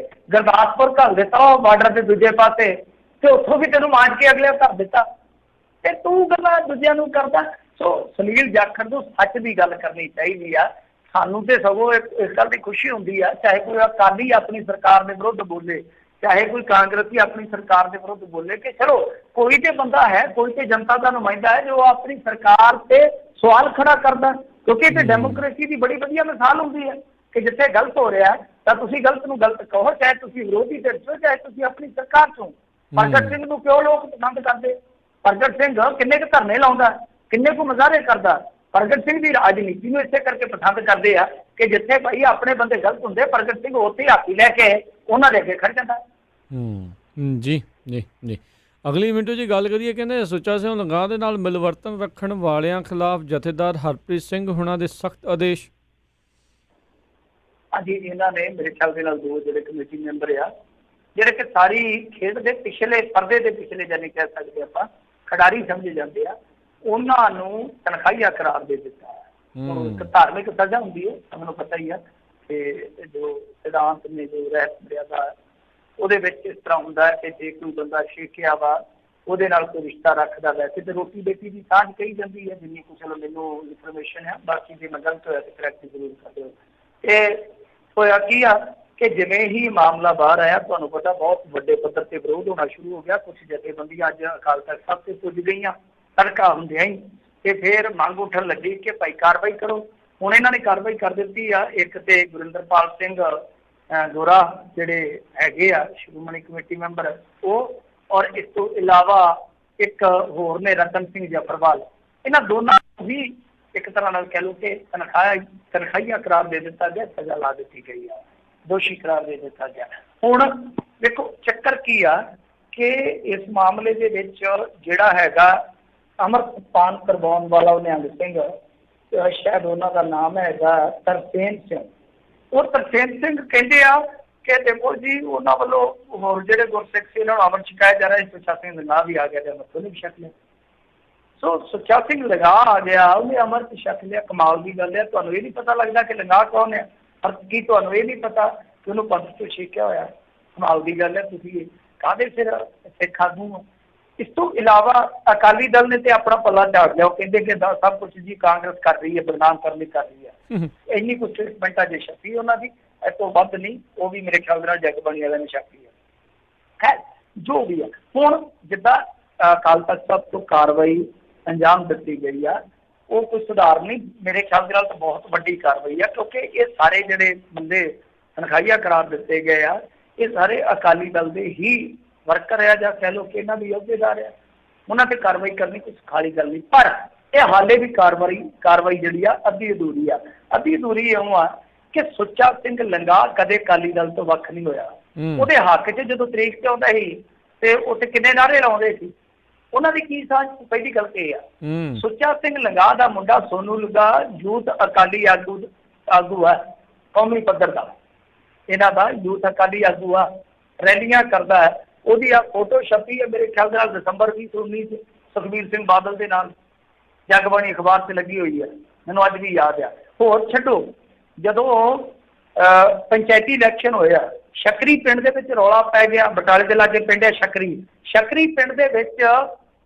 ਗੁਰਦਾਸਪੁਰ ਘੱਲ ਦਿੱਤਾ ਉਹ ਬਾਰਡਰ ਦੇ ਦੂਜੇ ਪਾਸੇ ਤੇ ਉੱਥੋਂ ਵੀ ਤੈਨੂੰ ਮਾਰ ਕੇ ਅਗਲੇ ਘਰ ਦਿੱਤਾ ਤੇ ਤੂੰ ਗੱਲਾਂ ਦੂਜਿਆਂ ਨੂੰ ਕਰਦਾ। ਸੋ ਸੁਨੀਲ ਜਾਖੜ ਨੂੰ ਸੱਚ ਦੀ ਗੱਲ ਕਰਨੀ ਚਾਹੀਦੀ ਆ। ਸਾਨੂੰ ਤੇ ਸਗੋਂ ਇਸ ਗੱਲ ਦੀ ਖੁਸ਼ੀ ਹੁੰਦੀ ਆ, ਚਾਹੇ ਕੋਈ ਅਕਾਲੀ ਆਪਣੀ ਸਰਕਾਰ ਦੇ ਵਿਰੁੱਧ ਬੋਲੇ, ਚਾਹੇ ਕੋਈ ਕਾਂਗਰਸੀ ਆਪਣੀ ਸਰਕਾਰ ਦੇ ਵਿਰੁੱਧ ਬੋਲੇ, ਕਿ ਚਲੋ ਕੋਈ ਤੇ ਬੰਦਾ ਹੈ, ਕੋਈ ਤੇ ਜਨਤਾ ਦਾ ਨੁਮਾਇੰਦਾ ਹੈ ਜੋ ਆਪਣੀ ਸਰਕਾਰ ਤੇ ਸਵਾਲ ਖੜਾ ਕਰਦਾ। ਕਿਉਂਕਿ ਇਹ ਡੈਮੋਕ੍ਰੇਸੀ ਦੀ ਬੜੀ ਵਧੀਆ ਮਿਸਾਲ ਹੁੰਦੀ ਹੈ ਕਿ ਜਿੱਥੇ ਗਲਤ ਹੋ ਰਿਹਾ ਤਾਂ ਤੁਸੀਂ ਗਲਤ ਨੂੰ ਗਲਤ ਕਹੋ, ਚਾਹੇ ਤੁਸੀਂ ਵਿਰੋਧੀ ਧਿਰ ਚੋਂ, ਚਾਹੇ ਤੁਸੀਂ ਆਪਣੀ ਸਰਕਾਰ ਚੋਂ। ਪ੍ਰਗਟ ਸਿੰਘ ਨੂੰ ਕਿਉਂ ਲੋਕ ਪਸੰਦ ਕਰਦੇ? ਪ੍ਰਗਟ ਸਿੰਘ ਕਿੰਨੇ ਕੁ ਧਰਨੇ ਲਾਉਂਦਾ, ਕਿੰਨੇ ਕੁ ਮੁਜ਼ਾਹਰੇ ਕਰਦਾ। ਪ੍ਰਗਟ ਸਿੰਘ ਦੀ ਰਾਜਨੀਤੀ ਨੂੰ ਇਸੇ ਕਰਕੇ ਪਸੰਦ ਕਰਦੇ ਆ ਕਿ ਜਿੱਥੇ ਭਾਈ ਆਪਣੇ ਬੰਦੇ ਗਲਤ ਹੁੰਦੇ, ਪ੍ਰਗਟ ਸਿੰਘ ਉੱਥੇ ਹਾਥੀ ਲੈ ਕੇ ਉਹਨਾਂ ਦੇ ਅੱਗੇ ਖੜ ਜਾਂਦਾ। ਜੀ ਜੀ ਜੀ ਅਗਲੀ ਮਿੰਟੋ ਜੀ ਗੱਲ ਕਰੀਏ, ਕਹਿੰਦੇ ਸੁੱਚਾ ਸਿੰਘ ਲੰਗਾਹ ਦੇ ਨਾਲ ਮਿਲਵਰਤਨ ਰੱਖਣ ਵਾਲਿਆਂ ਖਿਲਾਫ ਜਥੇਦਾਰ ਹਰਪ੍ਰੀਤ ਸਿੰਘ ਹੁਣਾਂ ਦੇ ਸਖਤ ਆਦੇਸ਼। ਹਾਂਜੀ, ਇਹਨਾਂ ਨੇ ਮੇਰੇ ਖਿਆਲ ਦੇ ਨਾਲ 2 ਜਿਹੜੇ ਕਮੇਟੀ ਮੈਂਬਰ ਆ ਜਿਹੜੇ ਕਿ ਸਾਰੀ ਖੇਡ ਦੇ ਪਿਛਲੇ ਪਰਦੇ ਦੇ ਪਿਛਲੇ ਜਾਨੀ ਕਹਿ ਸਕਦੇ ਆਪਾਂ ਖਿਡਾਰੀ ਸਮਝੇ ਜਾਂਦੇ ਆ, ਉਹਨਾਂ ਨੂੰ ਤਨਖਾਹੀਆ ਕਰਾਰ ਦੇ ਦਿੱਤਾ। ਇੱਕ ਧਾਰਮਿਕ ਸਜ਼ਾ ਹੁੰਦੀ ਹੈ, ਤੁਹਾਨੂੰ ਪਤਾ ਹੀ ਆ ਕਿ ਜੋ ਸਿਧਾਂਤ ਨੇ ਜੋ ਰਹਿਤ ਮਰਿਆਦਾ ਉਹਦੇ ਵਿੱਚ ਇਸ ਤਰ੍ਹਾਂ ਹੁੰਦਾ ਹੈ ਕਿ ਜੇ ਕੋਈ ਬੰਦਾ ਛੇਕਿਆ ਵਾ ਉਹਦੇ ਨਾਲ ਕੋਈ ਰਿਸ਼ਤਾ ਰੱਖਦਾ, ਵੈਸੇ ਤੇ ਰੋਟੀ ਬੇਟੀ ਦੀ ਸਾਂਝ ਕਹੀ ਜਾਂਦੀ ਹੈ ਜਿੰਨੀ ਕੁ ਚਲੋ ਮੈਨੂੰ ਇਨਫੋਰਮੇਸ਼ਨ ਹੈ, ਬਾਕੀ ਜੇ ਮੈਂ ਗਲਤ ਹੋਇਆ ਤੇ ਕਰੈਕਟ ਜ਼ਰੂਰ ਕਰ ਦਿਓ। ਇਹ ਹੋਇਆ ਕੀ ਆ ਕਿ ਜਿਵੇਂ ਹੀ ਮਾਮਲਾ ਬਾਹਰ ਆਇਆ, ਤੁਹਾਨੂੰ ਪਤਾ ਬਹੁਤ ਵੱਡੇ ਪੱਧਰ ਤੇ ਵਿਰੋਧ ਹੋਣਾ ਸ਼ੁਰੂ ਹੋ ਗਿਆ। ਕੁਝ ਜਥੇਬੰਦੀਆਂ ਅੱਜ ਅਕਾਲ ਤਖਤ ਸਾਹਿਬ ਤੇ ਪੁੱਜ ਗਈਆਂ ਸੜਕਾਂ ਹੁੰਦਿਆਂ ਹੀ, ਤੇ ਫਿਰ ਮੰਗ ਉੱਠਣ ਲੱਗੀ ਕਿ ਭਾਈ ਕਾਰਵਾਈ ਕਰੋ। ਹੁਣ ਇਹਨਾਂ ਨੇ ਕਾਰਵਾਈ ਕਰ ਦਿੱਤੀ ਆ। ਇੱਕ ਤੇ ਗੁਰਿੰਦਰਪਾਲ ਸਿੰਘ ਗੋਰਾ ਜਿਹੜੇ ਹੈਗੇ ਆ ਸ਼੍ਰੋਮਣੀ ਕਮੇਟੀ ਮੈਂਬਰ ਉਹ, ਔਰ ਇਸ ਤੋਂ ਇਲਾਵਾ ਇੱਕ ਹੋਰ ਨੇ ਰਤਨ ਸਿੰਘ ਜਫਰਵਾਲ। ਇਹਨਾਂ ਦੋਨਾਂ ਵੀ ਇੱਕ ਤਰ੍ਹਾਂ ਨਾਲ ਕਹਿ ਲਓ ਕਿ ਤਨਖਾਹੀਆ ਕਰਾਰ ਦੇ ਦਿੱਤਾ ਗਿਆ, ਸਜ਼ਾ ਲਾ ਦਿੱਤੀ ਗਈ ਆ, ਦੋਸ਼ੀ ਕਰਾਰ ਦੇ ਦਿੱਤਾ ਗਿਆ। ਹੁਣ ਦੇਖੋ ਚੱਕਰ ਕੀ ਆ ਕਿ ਇਸ ਮਾਮਲੇ ਦੇ ਵਿੱਚ ਜਿਹੜਾ ਹੈਗਾ ਅੰਮ੍ਰਿਤਪਾਨ ਕਰਵਾਉਣ ਵਾਲਾ ਉਹ ਨਿਹੰਗ ਸਿੰਘ, ਸ਼ਾਇਦ ਉਹਨਾਂ ਦਾ ਨਾਮ ਹੈਗਾ ਤਰਸੇਮ ਸਿੰਘ। ਉਹ ਤਰਸੇਮ ਸਿੰਘ ਕਹਿੰਦੇ ਆ ਕਿ ਦੇਖੋ ਜੀ ਉਹਨਾਂ ਵੱਲੋਂ ਹੋਰ ਜਿਹੜੇ ਗੁਰਸਿੱਖ ਸੀ ਉਹਨਾਂ ਨੂੰ ਅਮਰ ਛਕਾਇਆ ਜਾ ਰਿਹਾ। ਸੁੱਚਾ ਸਿੰਘ ਲੰਗਾਹ ਵੀ ਆ ਗਿਆ ਤੇ ਅਮਰ ਨਹੀਂ ਛਕ ਲਿਆ। ਸੋ ਸੁੱਚਾ ਸਿੰਘ ਲੰਗਾਹ ਆ ਗਿਆ, ਉਹਨੇ ਅਮਰ ਛਕ ਲਿਆ। ਕਮਾਲ ਦੀ ਗੱਲ ਹੈ, ਤੁਹਾਨੂੰ ਇਹ ਨਹੀਂ ਪਤਾ ਲੱਗਦਾ ਕਿ ਲੰਗਾਹ ਕੌਣ ਹੈ? ਔਰ ਕੀ ਤੁਹਾਨੂੰ ਇਹ ਨਹੀਂ ਪਤਾ ਕਿ ਉਹਨੂੰ ਪੰਥ ਤੋਂ ਛੇਕਿਆ ਹੋਇਆ? ਕਮਾਲ ਦੀ ਗੱਲ ਹੈ। ਤੁਸੀਂ ਕਾਹਦੇ ਸਿਰ ਸਿੱਖ ਆਗੂ ਹੋ? ਇਸ ਤੋਂ ਇਲਾਵਾ ਅਕਾਲੀ ਦਲ ਨੇ ਤੇ ਆਪਣਾ ਪੱਲਾ ਝਾੜ ਲਿਆ। ਉਹ ਕਹਿੰਦੇ ਕਿ ਸਭ ਕੁਝ ਜੀ ਕਾਂਗਰਸ ਕਰ ਰਹੀ ਹੈ, ਬਦਨਾਮ ਕਰਨ ਲਈ ਕਰ ਰਹੀ ਹੈ। ਇੰਨੀ ਕੁਝ ਸਟੇਟਮੈਂਟ ਅਜੇ ਛਪੀ ਉਹਨਾਂ ਦੀ, ਇਸ ਤੋਂ ਵੱਧ ਨਹੀਂ। ਉਹ ਵੀ ਮੇਰੇ ਖਿਆਲ ਨਾਲ ਜਗਬਾਣੀ ਵਾਲਿਆਂ ਨੇ ਛਾਪੀ ਹੈ। ਖੈਰ ਜੋ ਵੀ ਹੈ, ਹੁਣ ਜਿੱਦਾਂ ਅਕਾਲ ਤਖਤ ਸਾਹਿਬ ਤੋਂ ਕਾਰਵਾਈ ਅੰਜਾਮ ਦਿੱਤੀ ਗਈ ਆ, ਉਹ ਕੋਈ ਸੁਧਾਰ ਨਹੀਂ। ਮੇਰੇ ਖਿਆਲ ਦੇ ਨਾਲ ਤਾਂ ਬਹੁਤ ਵੱਡੀ ਕਾਰਵਾਈ ਆ, ਕਿਉਂਕਿ ਇਹ ਸਾਰੇ ਜਿਹੜੇ ਬੰਦੇ ਤਨਖਾਹੀਆ ਕਰਾਰ ਦਿੱਤੇ ਗਏ ਆ, ਇਹ ਸਾਰੇ ਅਕਾਲੀ ਦਲ ਦੇ ਹੀ ਵਰਕਰ ਆ, ਜਾਂ ਕਹਿ ਲਓ ਕਿ ਇਹਨਾਂ ਦੇ ਅਹੁਦੇਦਾਰ ਆ। ਉਹਨਾਂ ਤੇ ਕਾਰਵਾਈ ਕਰਨੀ ਕੋਈ ਖਾਲੀ ਗੱਲ ਨਹੀਂ। ਪਰ ਇਹ ਹਾਲੇ ਵੀ ਕਾਰਵਾਈ ਜਿਹੜੀ ਆ ਅੱਧੀ ਅਧੂਰੀ ਆ। ਅੱਧੀ ਅਧੂਰੀ ਇਉਂ ਆ ਕਿ ਸੁੱਚਾ ਸਿੰਘ ਲੰਗਾਹ ਕਦੇ ਅਕਾਲੀ ਦਲ ਤੋਂ ਵੱਖ ਨਹੀਂ ਹੋਇਆ। ਉਹਦੇ ਹੱਕ 'ਚ ਜਦੋਂ ਤਰੀਕ ਤੇ ਆਉਂਦਾ ਸੀ ਤੇ ਉੱਥੇ ਕਿੰਨੇ ਨਾਅਰੇ ਲਾਉਂਦੇ ਸੀ। ਉਹਨਾਂ ਦੀ ਕੀ ਸਾਂਝ? ਪਹਿਲੀ ਗੱਲ ਇਹ ਆ, ਸੁੱਚਾ ਸਿੰਘ ਲੰਗਾਹ ਦਾ ਮੁੰਡਾ ਸੋਨੂ ਲੰਗਾਹ ਯੂਥ ਅਕਾਲੀ ਆਗੂ ਆ, ਕੌਮੀ ਪੱਧਰ ਦਾ। ਇਹਨਾਂ ਦਾ ਯੂਥ ਅਕਾਲੀ ਆਗੂ ਆ, ਰੈਲੀਆਂ ਕਰਦਾ ਹੈ। ਉਹਦੀ ਆ ਫੋਟੋ ਛਪੀ ਹੈ ਮੇਰੇ ਖਿਆਲ ਦੇ ਨਾਲ ਦਸੰਬਰ 2019 ਚ ਸੁਖਬੀਰ ਸਿੰਘ ਬਾਦਲ ਦੇ ਨਾਲ, ਜਗਬਾਣੀ ਅਖਬਾਰ 'ਤੇ ਲੱਗੀ ਹੋਈ ਹੈ, ਮੈਨੂੰ ਅੱਜ ਵੀ ਯਾਦ ਆ। ਹੋਰ ਛੱਡੋ, ਜਦੋਂ ਪੰਚਾਇਤੀ ਇਲੈਕਸ਼ਨ ਹੋਇਆ, ਸ਼ਕਰੀ ਪਿੰਡ ਦੇ ਵਿੱਚ ਰੌਲਾ ਪੈ ਗਿਆ। ਬਟਾਲੇ ਦੇ ਲਾਗੇ ਪਿੰਡ ਹੈ ਸ਼ਕਰੀ ਪਿੰਡ ਦੇ ਵਿੱਚ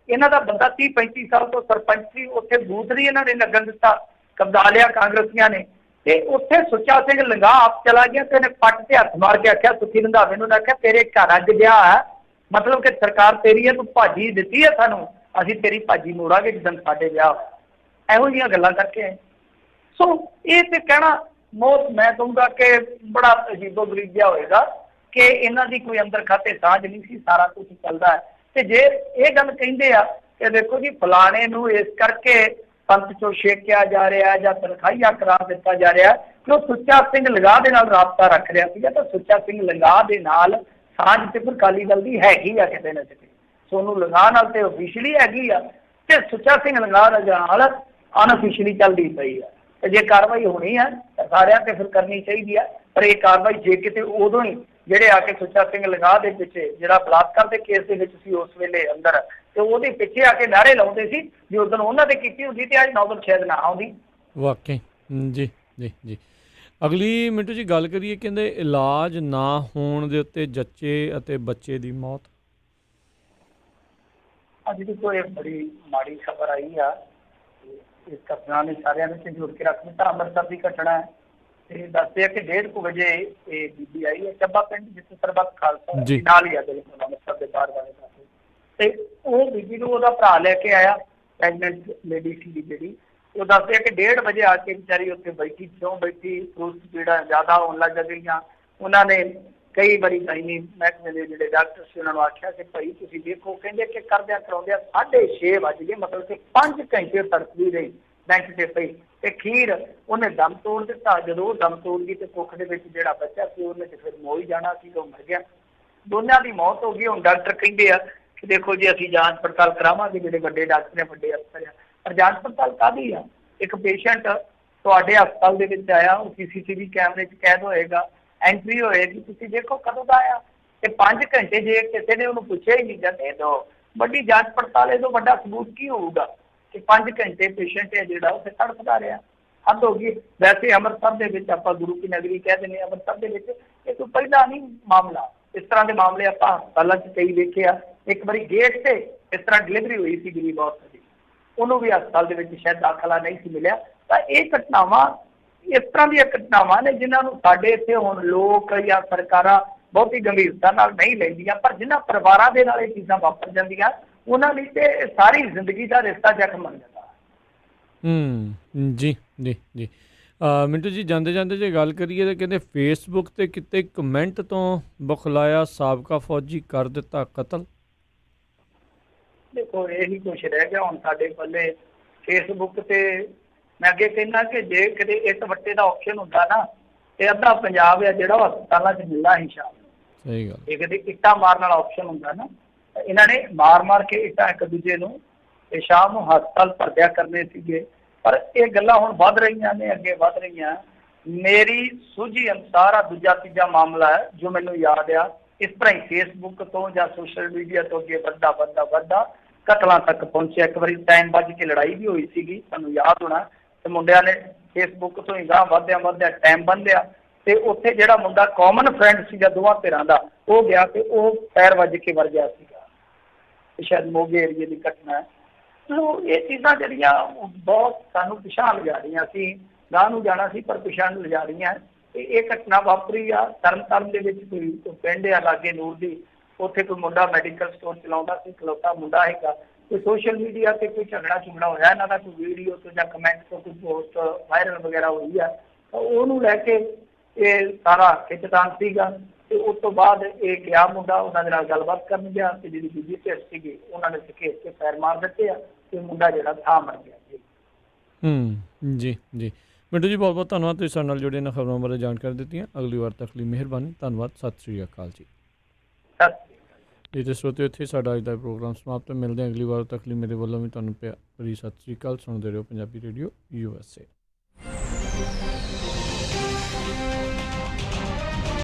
ਇਹਨਾਂ ਦਾ ਬੰਦਾ 30-35 ਸਾਲ ਤੋਂ ਸਰਪੰਚ ਸੀ। ਉੱਥੇ ਬੂਥ ਨਹੀਂ ਇਹਨਾਂ ਨੇ ਲੱਗਣ ਦਿੱਤਾ, ਕਬਜ਼ਾ ਲਿਆ ਕਾਂਗਰਸੀਆਂ ਨੇ। ਤੇ ਉੱਥੇ ਸੁੱਚਾ ਸਿੰਘ ਲੰਗਾਹ ਆਪ ਚਲਾ ਗਿਆ ਤੇ ਇਹਨੇ ਪੱਟ ਤੇ ਹੱਥ ਮਾਰ ਕੇ ਆਖਿਆ, ਸੁੱਖੀ ਰੰਧਾਵੇ ਨੂੰ ਆਖਿਆ, ਤੇਰੇ ਘਰ ਅੱਜ ਵਿਆਹ ਹੈ, ਮਤਲਬ ਕਿ ਸਰਕਾਰ ਤੇਰੀ ਹੈ, ਤੂੰ ਭਾਜੀ ਦਿੱਤੀ ਹੈ ਸਾਨੂੰ, ਅਸੀਂ ਤੇਰੀ ਭਾਜੀ ਮੋੜਾਂਗੇ ਜਿੱਦਣ ਸਾਡੇ ਵਿਆਹ। ਇਹੋ ਜਿਹੀਆਂ ਗੱਲਾਂ ਕਰਕੇ ਆਏ। ਸੋ ਇਹ ਤੇ ਕਹਿਣਾ ਮੈਂ ਕਹੂੰਗਾ ਕਿ ਬੜਾ ਅਜੀਬੋ ਗਰੀਬ ਜਿਹਾ ਹੋਏਗਾ ਕਿ ਇਹਨਾਂ ਦੀ ਕੋਈ ਅੰਦਰ ਖਾਤੇ ਸਾਂਝ ਨਹੀਂ ਸੀ, ਸਾਰਾ ਕੁਝ ਚੱਲਦਾ ਹੈ। ਤੇ ਜੇ ਇਹ ਗੱਲ ਕਹਿੰਦੇ ਆ ਕਿ ਦੇਖੋ ਜੀ ਫਲਾਣੇ ਨੂੰ ਇਸ ਕਰਕੇ ਪੰਥ ਚੋਂ ਛੇਕਿਆ ਜਾ ਰਿਹਾ ਜਾਂ ਤਨਖਾਹੀਆ ਕਰਾਰ ਦਿੱਤਾ ਜਾ ਰਿਹਾ ਕਿ ਉਹ ਸੁੱਚਾ ਸਿੰਘ ਲੰਗਾਹ ਦੇ ਨਾਲ ਰਾਬਤਾ ਰੱਖ ਰਿਹਾ ਸੀਗਾ, ਤਾਂ ਸੁੱਚਾ ਸਿੰਘ ਲੰਗਾਹ ਦੇ ਨਾਲ ਸਾਂਝ ਤੇ ਫਿਰ ਅਕਾਲੀ ਦਲ ਦੀ ਹੈਗੀ ਆ ਕਿਤੇ ਨਾ ਕਿਤੇ। ਸੋਨੂੰ ਲੰਗਾਹ ਨਾਲ ਤੇ ਓਫੀਸ਼ਲੀ ਹੈਗੀ ਆ, ਤੇ ਸੁੱਚਾ ਸਿੰਘ ਲੰਗਾਹ ਨਾਲ ਅਨਅਫੀਸ਼ਲੀ ਚੱਲਦੀ ਪਈ ਆ। ਤੇ ਜੇ ਕਾਰਵਾਈ ਹੋਣੀ ਹੈ ਤਾਂ ਸਾਰਿਆਂ ਤੇ ਫਿਰ ਕਰਨੀ ਚਾਹੀਦੀ ਆ। ਪਰ ਇਹ ਕਾਰਵਾਈ ਜੇ ਕਿਤੇ ਉਦੋਂ ਹੀ ਜਿਹੜੇ ਆ ਕੇ ਸੁੱਚਾ ਸਿੰਘ ਲੰਗਾਹ ਦੇ ਪਿੱਛੇ, ਜਿਹੜਾ ਬਲਾਤਕਾਰ ਦੇ ਕੇਸ ਦੇ ਵਿੱਚ ਸੀ ਉਸ ਵੇਲੇ ਅੰਦਰ, ਤੇ ਉਹਦੇ ਪਿੱਛੇ ਆ ਕੇ ਨਾਅਰੇ ਲਾਉਂਦੇ ਸੀ, ਜੇ ਉਦੋਂ ਉਹਨਾਂ ਦੇ ਕੀਤੀ ਹੁੰਦੀ ਤੇ ਅੱਜ ਨੌਬਤ ਸ਼ਾਇਦ ਨਾ ਆਉਂਦੀ। ਵਾਕਈ ਜੀ ਜੀ ਜੀ। ਅਗਲੀ ਮਿੰਟੂ ਜੀ ਗੱਲ ਕਰੀਏ, ਕਹਿੰਦੇ ਇਲਾਜ ਨਾ ਹੋਣ ਦੇ ਉੱਤੇ ਜੱਚੇ ਅਤੇ ਬੱਚੇ ਦੀ ਮੌਤ। ਅੱਜ ਦੀ ਕੋਈ ਬੜੀ ਮਾੜੀ ਖਬਰ ਆਈ ਆ। ਇਸ ਘਟਨਾ ਨੇ ਸਾਰਿਆਂ ਨੇ ਜੋੜ ਕੇ ਰੱਖ ਦਿੱਤਾ। ਅੰਮ੍ਰਿਤਸਰ ਦੀ ਘਟਨਾ ਹੈ ਤੇ ਦੱਸਦੇ ਆ ਕਿ 1:30 ਵਜੇ ਇਹ ਬੀਬੀ ਆਈ ਹੈ ਚੱਬਾ ਪਿੰਡ, ਜਿੱਥੇ ਸਰਬੱਤ ਖਾਲਸਾ ਨਾਲ ਹੀ ਆ ਬਿਲਕੁਲ ਅੰਮ੍ਰਿਤਸਰ ਦੇ ਬਾਹਰ ਵਾਲੇ ਪਾਸੇ। ਤੇ ਉਹ ਬੀਬੀ ਨੂੰ ਉਹਦਾ ਭਰਾ ਲੈ ਕੇ ਆਇਆ, ਪ੍ਰੈਗਨੈਂਟ ਲੇਡੀ ਸੀ ਜਿਹੜੀ। ਉਹ ਦੱਸਦੇ ਆ ਕਿ 1:30 ਵਜੇ ਆ ਕੇ ਵਿਚਾਰੀ ਉੱਥੇ ਬੈਠੀ, ਕਿਉਂ ਬੈਠੀ, ਉਸ ਜਿਹੜਾ ਜ਼ਿਆਦਾ ਹੋਣ ਲੱਗ ਗਈਆਂ। ਉਹਨਾਂ ਨੇ ਕਈ ਵਾਰੀ ਗਾਇਨੀ ਮਹਿਕਮੇ ਦੇ ਜਿਹੜੇ ਡਾਕਟਰ ਸੀ ਉਹਨਾਂ ਨੂੰ ਆਖਿਆ ਕਿ ਭਾਈ ਤੁਸੀਂ ਦੇਖੋ, ਕਹਿੰਦੇ ਕਿ ਕਰਦਿਆਂ ਕਰਾਉਂਦਿਆਂ 6:30 ਵੱਜ ਗਏ, ਮਤਲਬ ਕਿ 5 ਘੰਟੇ ਤੜਫਦੀ ਰਹੀ ਬੈਂਚ ਤੇ ਪਈ, ਤੇ ਅਖੀਰ ਉਹਨੇ ਦਮ ਤੋੜ ਦਿੱਤਾ। ਜਦੋਂ ਉਹ ਦਮ ਤੋੜ ਗਈ ਤੇ ਕੁੱਖ ਦੇ ਵਿੱਚ ਜਿਹੜਾ ਬੱਚਾ ਸੀ ਉਹਨੇ ਤੇ ਫਿਰ ਮੋ ਹੀ ਜਾਣਾ ਸੀ, ਉਹ ਮਰ ਗਿਆ। ਦੋਨਾਂ ਦੀ ਮੌਤ ਹੋ ਗਈ। ਹੁਣ ਡਾਕਟਰ ਕਹਿੰਦੇ ਆ ਕਿ ਦੇਖੋ ਜੀ ਅਸੀਂ ਜਾਂਚ ਪੜਤਾਲ ਕਰਾਵਾਂਗੇ, ਜਿਹੜੇ ਵੱਡੇ ਡਾਕਟਰ ਨੇ, ਵੱਡੇ ਅਫਸਰ ਆ, ਪਰ ਜਾਂਚ ਪੜਤਾਲ ਕਾਹਦੀ ਆ? ਇੱਕ ਪੇਸ਼ੈਂਟ ਤੁਹਾਡੇ ਹਸਪਤਾਲ ਦੇ ਵਿੱਚ ਆਇਆ, ਉਹ CCTV ਕੈਮਰੇ 'ਚ ਕੈਦ ਹੋਏਗਾ, ਐਂਟਰੀ ਹੋਏਗੀ, ਤੁਸੀਂ ਦੇਖੋ ਕਦੋਂ ਦਾ ਆਇਆ। ਤੇ 5 ਘੰਟੇ ਜੇ ਕਿਸੇ ਨੇ ਉਹਨੂੰ ਪੁੱਛਿਆ ਹੀ ਨਹੀਂ ਜਾਂਦੇ, ਇਹ ਤੋਂ ਵੱਡੀ ਜਾਂਚ ਪੜਤਾਲ, ਇਹ ਤੋਂ ਵੱਡਾ ਸਬੂਤ ਕੀ ਹੋਊਗਾ ਕਿ 5 ਘੰਟੇ ਪੇਸ਼ੈਂਟ ਹੈ ਜਿਹੜਾ ਉੱਥੇ ਤੜਫਦਾ ਰਿਹਾ। ਹੱਦ ਹੋ ਗਈ। ਵੈਸੇ ਅੰਮ੍ਰਿਤਸਰ ਦੇ ਵਿੱਚ ਆਪਾਂ ਗੁਰੂ ਕੀ ਨਗਰੀ ਕਹਿ ਦਿੰਦੇ ਹਾਂ, ਅੰਮ੍ਰਿਤਸਰ ਦੇ ਵਿੱਚ ਇਹ ਕੋਈ ਪਹਿਲਾ ਨਹੀਂ ਮਾਮਲਾ। ਇਸ ਤਰ੍ਹਾਂ ਦੇ ਮਾਮਲੇ ਆਪਾਂ ਹਸਪਤਾਲਾਂ 'ਚ ਕਈ ਵੇਖੇ ਆ। ਇੱਕ ਵਾਰੀ ਗੇਟ ਤੇ ਇਸ ਤਰ੍ਹਾਂ ਡਿਲੀਵਰੀ ਹੋਈ ਸੀ ਗਰੀਬ ਔਰਤ ਦੀ, ਉਹਨੂੰ ਵੀ ਹਸਪਤਾਲ ਦੇ ਵਿੱਚ ਸ਼ਾਇਦ ਦਾਖਲਾ ਨਹੀਂ ਸੀ ਮਿਲਿਆ। ਤਾਂ ਇਹ ਘਟਨਾਵਾਂ ਇਸ ਤਰ੍ਹਾਂ ਦੀਆਂ ਘਟਨਾਵਾਂ ਨੇ ਜਿਨ੍ਹਾਂ ਨੂੰ ਸਾਡੇ ਇੱਥੇ ਹੁਣ ਲੋਕ ਜਾਂ ਸਰਕਾਰਾਂ ਬਹੁਤੀ ਗੰਭੀਰਤਾ ਨਾਲ ਨਹੀਂ ਲੈਂਦੀਆਂ, ਪਰ ਜਿਨ੍ਹਾਂ ਪਰਿਵਾਰਾਂ ਦੇ ਨਾਲ ਇਹ ਚੀਜ਼ਾਂ ਵਾਪਰ ਜਾਂਦੀਆਂ ਉਹਨਾਂ ਲਈ ਤੇ ਸਾਰੀ ਜ਼ਿੰਦਗੀ ਦਾ ਰਿਸ਼ਤਾ ਜ਼ਖਮ ਬਣ ਜਾਂਦਾ। ਜੀ ਜੀ ਜੀ। ਮਿੰਟੂ ਜੀ, ਜਾਂਦੇ ਜਾਂਦੇ ਜੇ ਗੱਲ ਕਰੀਏ ਤਾਂ ਕਹਿੰਦੇ ਫੇਸਬੁੱਕ 'ਤੇ ਕਿਤੇ ਕਮੈਂਟ ਤੋਂ ਬੁਖਲਾਇਆ ਸਾਬਕਾ ਫੌਜੀ ਕਰ ਦਿੱਤਾ ਕਤਲ। ਦੇਖੋ ਇਹੀ ਕੁਛ ਰਹਿ ਗਿਆ ਹੁਣ ਸਾਡੇ ਪੱਲੇ ਫੇਸਬੁੱਕ ਤੇ। ਮੈਂ ਅੱਗੇ ਕਹਿੰਦਾ ਕਿ ਜੇ ਕਿਤੇ ਇਸ ਵੱਟੇ ਦਾ ਆਪਸ਼ਨ ਹੁੰਦਾ ਨਾ ਤੇ ਅੱਧਾ ਪੰਜਾਬ ਆ ਜਿਹੜਾ ਉਹ ਹਸਪਤਾਲਾਂ 'ਚ ਮਿਲਦਾ ਹੀ ਸ਼ਾਮ ਨੂੰ। ਸਹੀ ਗੱਲ। ਜੇ ਕਿਤੇ ਇੱਟਾਂ ਮਾਰਨ ਵਾਲਾ ਆਪਸ਼ਨ ਹੁੰਦਾ ਨਾ, ਇਹਨਾਂ ਨੇ ਮਾਰ ਕੇ ਇੱਟਾਂ ਇੱਕ ਦੂਜੇ ਨੂੰ ਤੇ ਸ਼ਾਮ ਨੂੰ ਹਸਪਤਾਲ ਭਰਦਿਆ ਕਰਨੇ ਸੀਗੇ। ਪਰ ਇਹ ਗੱਲਾਂ ਹੁਣ ਵੱਧ ਰਹੀਆਂ ਨੇ, ਅੱਗੇ ਵੱਧ ਰਹੀਆਂ। ਮੇਰੀ ਸੂਝੀ ਅਨੁਸਾਰ ਆ ਦੂਜਾ ਤੀਜਾ ਮਾਮਲਾ ਹੈ ਜੋ ਮੈਨੂੰ ਯਾਦ ਆ। ਇਸ ਤਰ੍ਹਾਂ ਹੀ ਫੇਸਬੁੱਕ ਤੋਂ ਜਾਂ ਸੋਸ਼ਲ ਮੀਡੀਆ ਤੋਂ ਅੱਗੇ ਵੱਧਦਾ ਕਤਲਾਂ ਤੱਕ ਪਹੁੰਚਿਆ। ਇੱਕ ਵਾਰੀ ਟਾਈਮ ਵੱਜ ਕੇ ਲੜਾਈ ਵੀ ਹੋਈ ਸੀਗੀ, ਤੁਹਾਨੂੰ ਯਾਦ ਹੋਣਾ, ਤੇ ਮੁੰਡਿਆਂ ਨੇ ਫੇਸਬੁੱਕ ਤੋਂ ਹੀ ਗਾਂਹ ਵੱਧਦਿਆਂ ਟਾਈਮ ਬੰਨ ਲਿਆ ਤੇ ਉੱਥੇ ਜਿਹੜਾ ਮੁੰਡਾ ਕਾਮਨ ਫਰੈਂਡ ਸੀਗਾ ਦੋਵਾਂ ਧਿਰਾਂ ਦਾ, ਉਹ ਗਿਆ ਤੇ ਉਹ ਪੈਰ ਵੱਜ ਕੇ ਮਰ ਗਿਆ ਸੀਗਾ। शायद मोगे एरिए की घटना है। तो ये चीज़ां ਜਿਹੜੀਆਂ बहुत सानू पिछां लिजा रही सी, गांह नूं जाना सी पर पिछां लिजा रही हैं। ਤੇ ਇਹ ਘਟਨਾ ਵਾਪਰੀ ਆ ਤਰਨਤਾਰਨ ਦੇ ਵਿੱਚ ਕੋਈ ਪਿੰਡ ਆ ਲਾਗੇ ਨੂਰ ਦੀ, ਉੱਥੇ ਕੋਈ ਮੁੰਡਾ ਮੈਡੀਕਲ ਸਟੋਰ ਚਲਾਉਂਦਾ ਸੀ, ਇਕਲੌਤਾ ਮੁੰਡਾ ਹੈਗਾ। ਕੋਈ ਸੋਸ਼ਲ ਮੀਡੀਆ ਤੇ ਕੋਈ ਝਗੜਾ ਹੋਇਆ ਇਹਨਾਂ ਦਾ, ਕੋਈ ਵੀਡੀਓ ਤੋਂ ਜਾਂ ਕਮੈਂਟ ਤੋਂ ਕੋਈ ਪੋਸਟ ਵਾਇਰਲ ਵਗੈਰਾ ਹੋਈ ਆ, ਤਾਂ ਉਹਨੂੰ ਲੈ ਕੇ ਇਹ ਸਾਰਾ ਖਿੱਚਤਾਨ ਸੀਗਾ। ਤੇ ਉਸ ਤੋਂ ਬਾਅਦ ਇਹ ਗਿਆ ਮੁੰਡਾ, ਉਹਨਾਂ ਦੇ ਨਾਲ ਗੱਲਬਾਤ ਕਰਨ ਗਿਆ ਤੇ ਜਿਹੜੀ ਦੂਜੀ ਧਿਰ ਸੀਗੀ ਉਹਨਾਂ ਨੇ ਘੇਰ ਕੇ ਫੈਰ ਮਾਰ ਦਿੱਤੇ ਆ ਤੇ ਮੁੰਡਾ ਜਿਹੜਾ ਥਾਂ ਮਰ ਗਿਆ ਜੀ। ਜੀ ਜੀ ਮਿੰਟੂ ਜੀ, ਬਹੁਤ ਬਹੁਤ ਧੰਨਵਾਦ, ਤੁਸੀਂ ਸਾਡੇ ਨਾਲ ਜੁੜੇ ਇਹਨਾਂ ਖਬਰਾਂ ਬਾਰੇ ਜਾਣਕਾਰੀ ਦਿੱਤੀਆਂ। ਅਗਲੀ ਵਾਰ ਤੱਕ ਲਈ ਮਿਹਰਬਾਨੀ, ਧੰਨਵਾਦ, ਸਤਿ ਸ਼੍ਰੀ ਅਕਾਲ ਜੀ। ਜੀ ਤੇ ਸਰੋਤਿਓ, ਇੱਥੇ ਸਾਡਾ ਅੱਜ ਦਾ ਪ੍ਰੋਗਰਾਮ ਸਮਾਪਤ। ਮਿਲਦੇ ਹਾਂ ਅਗਲੀ ਵਾਰ ਤੱਕ ਲਈ ਮੇਰੇ ਵੱਲੋਂ ਵੀ ਤੁਹਾਨੂੰ ਪਿਆਰੀ ਸਤਿ ਸ਼੍ਰੀ ਅਕਾਲ। ਸੁਣਦੇ ਰਹੋ ਪੰਜਾਬੀ ਰੇਡੀਓ USA।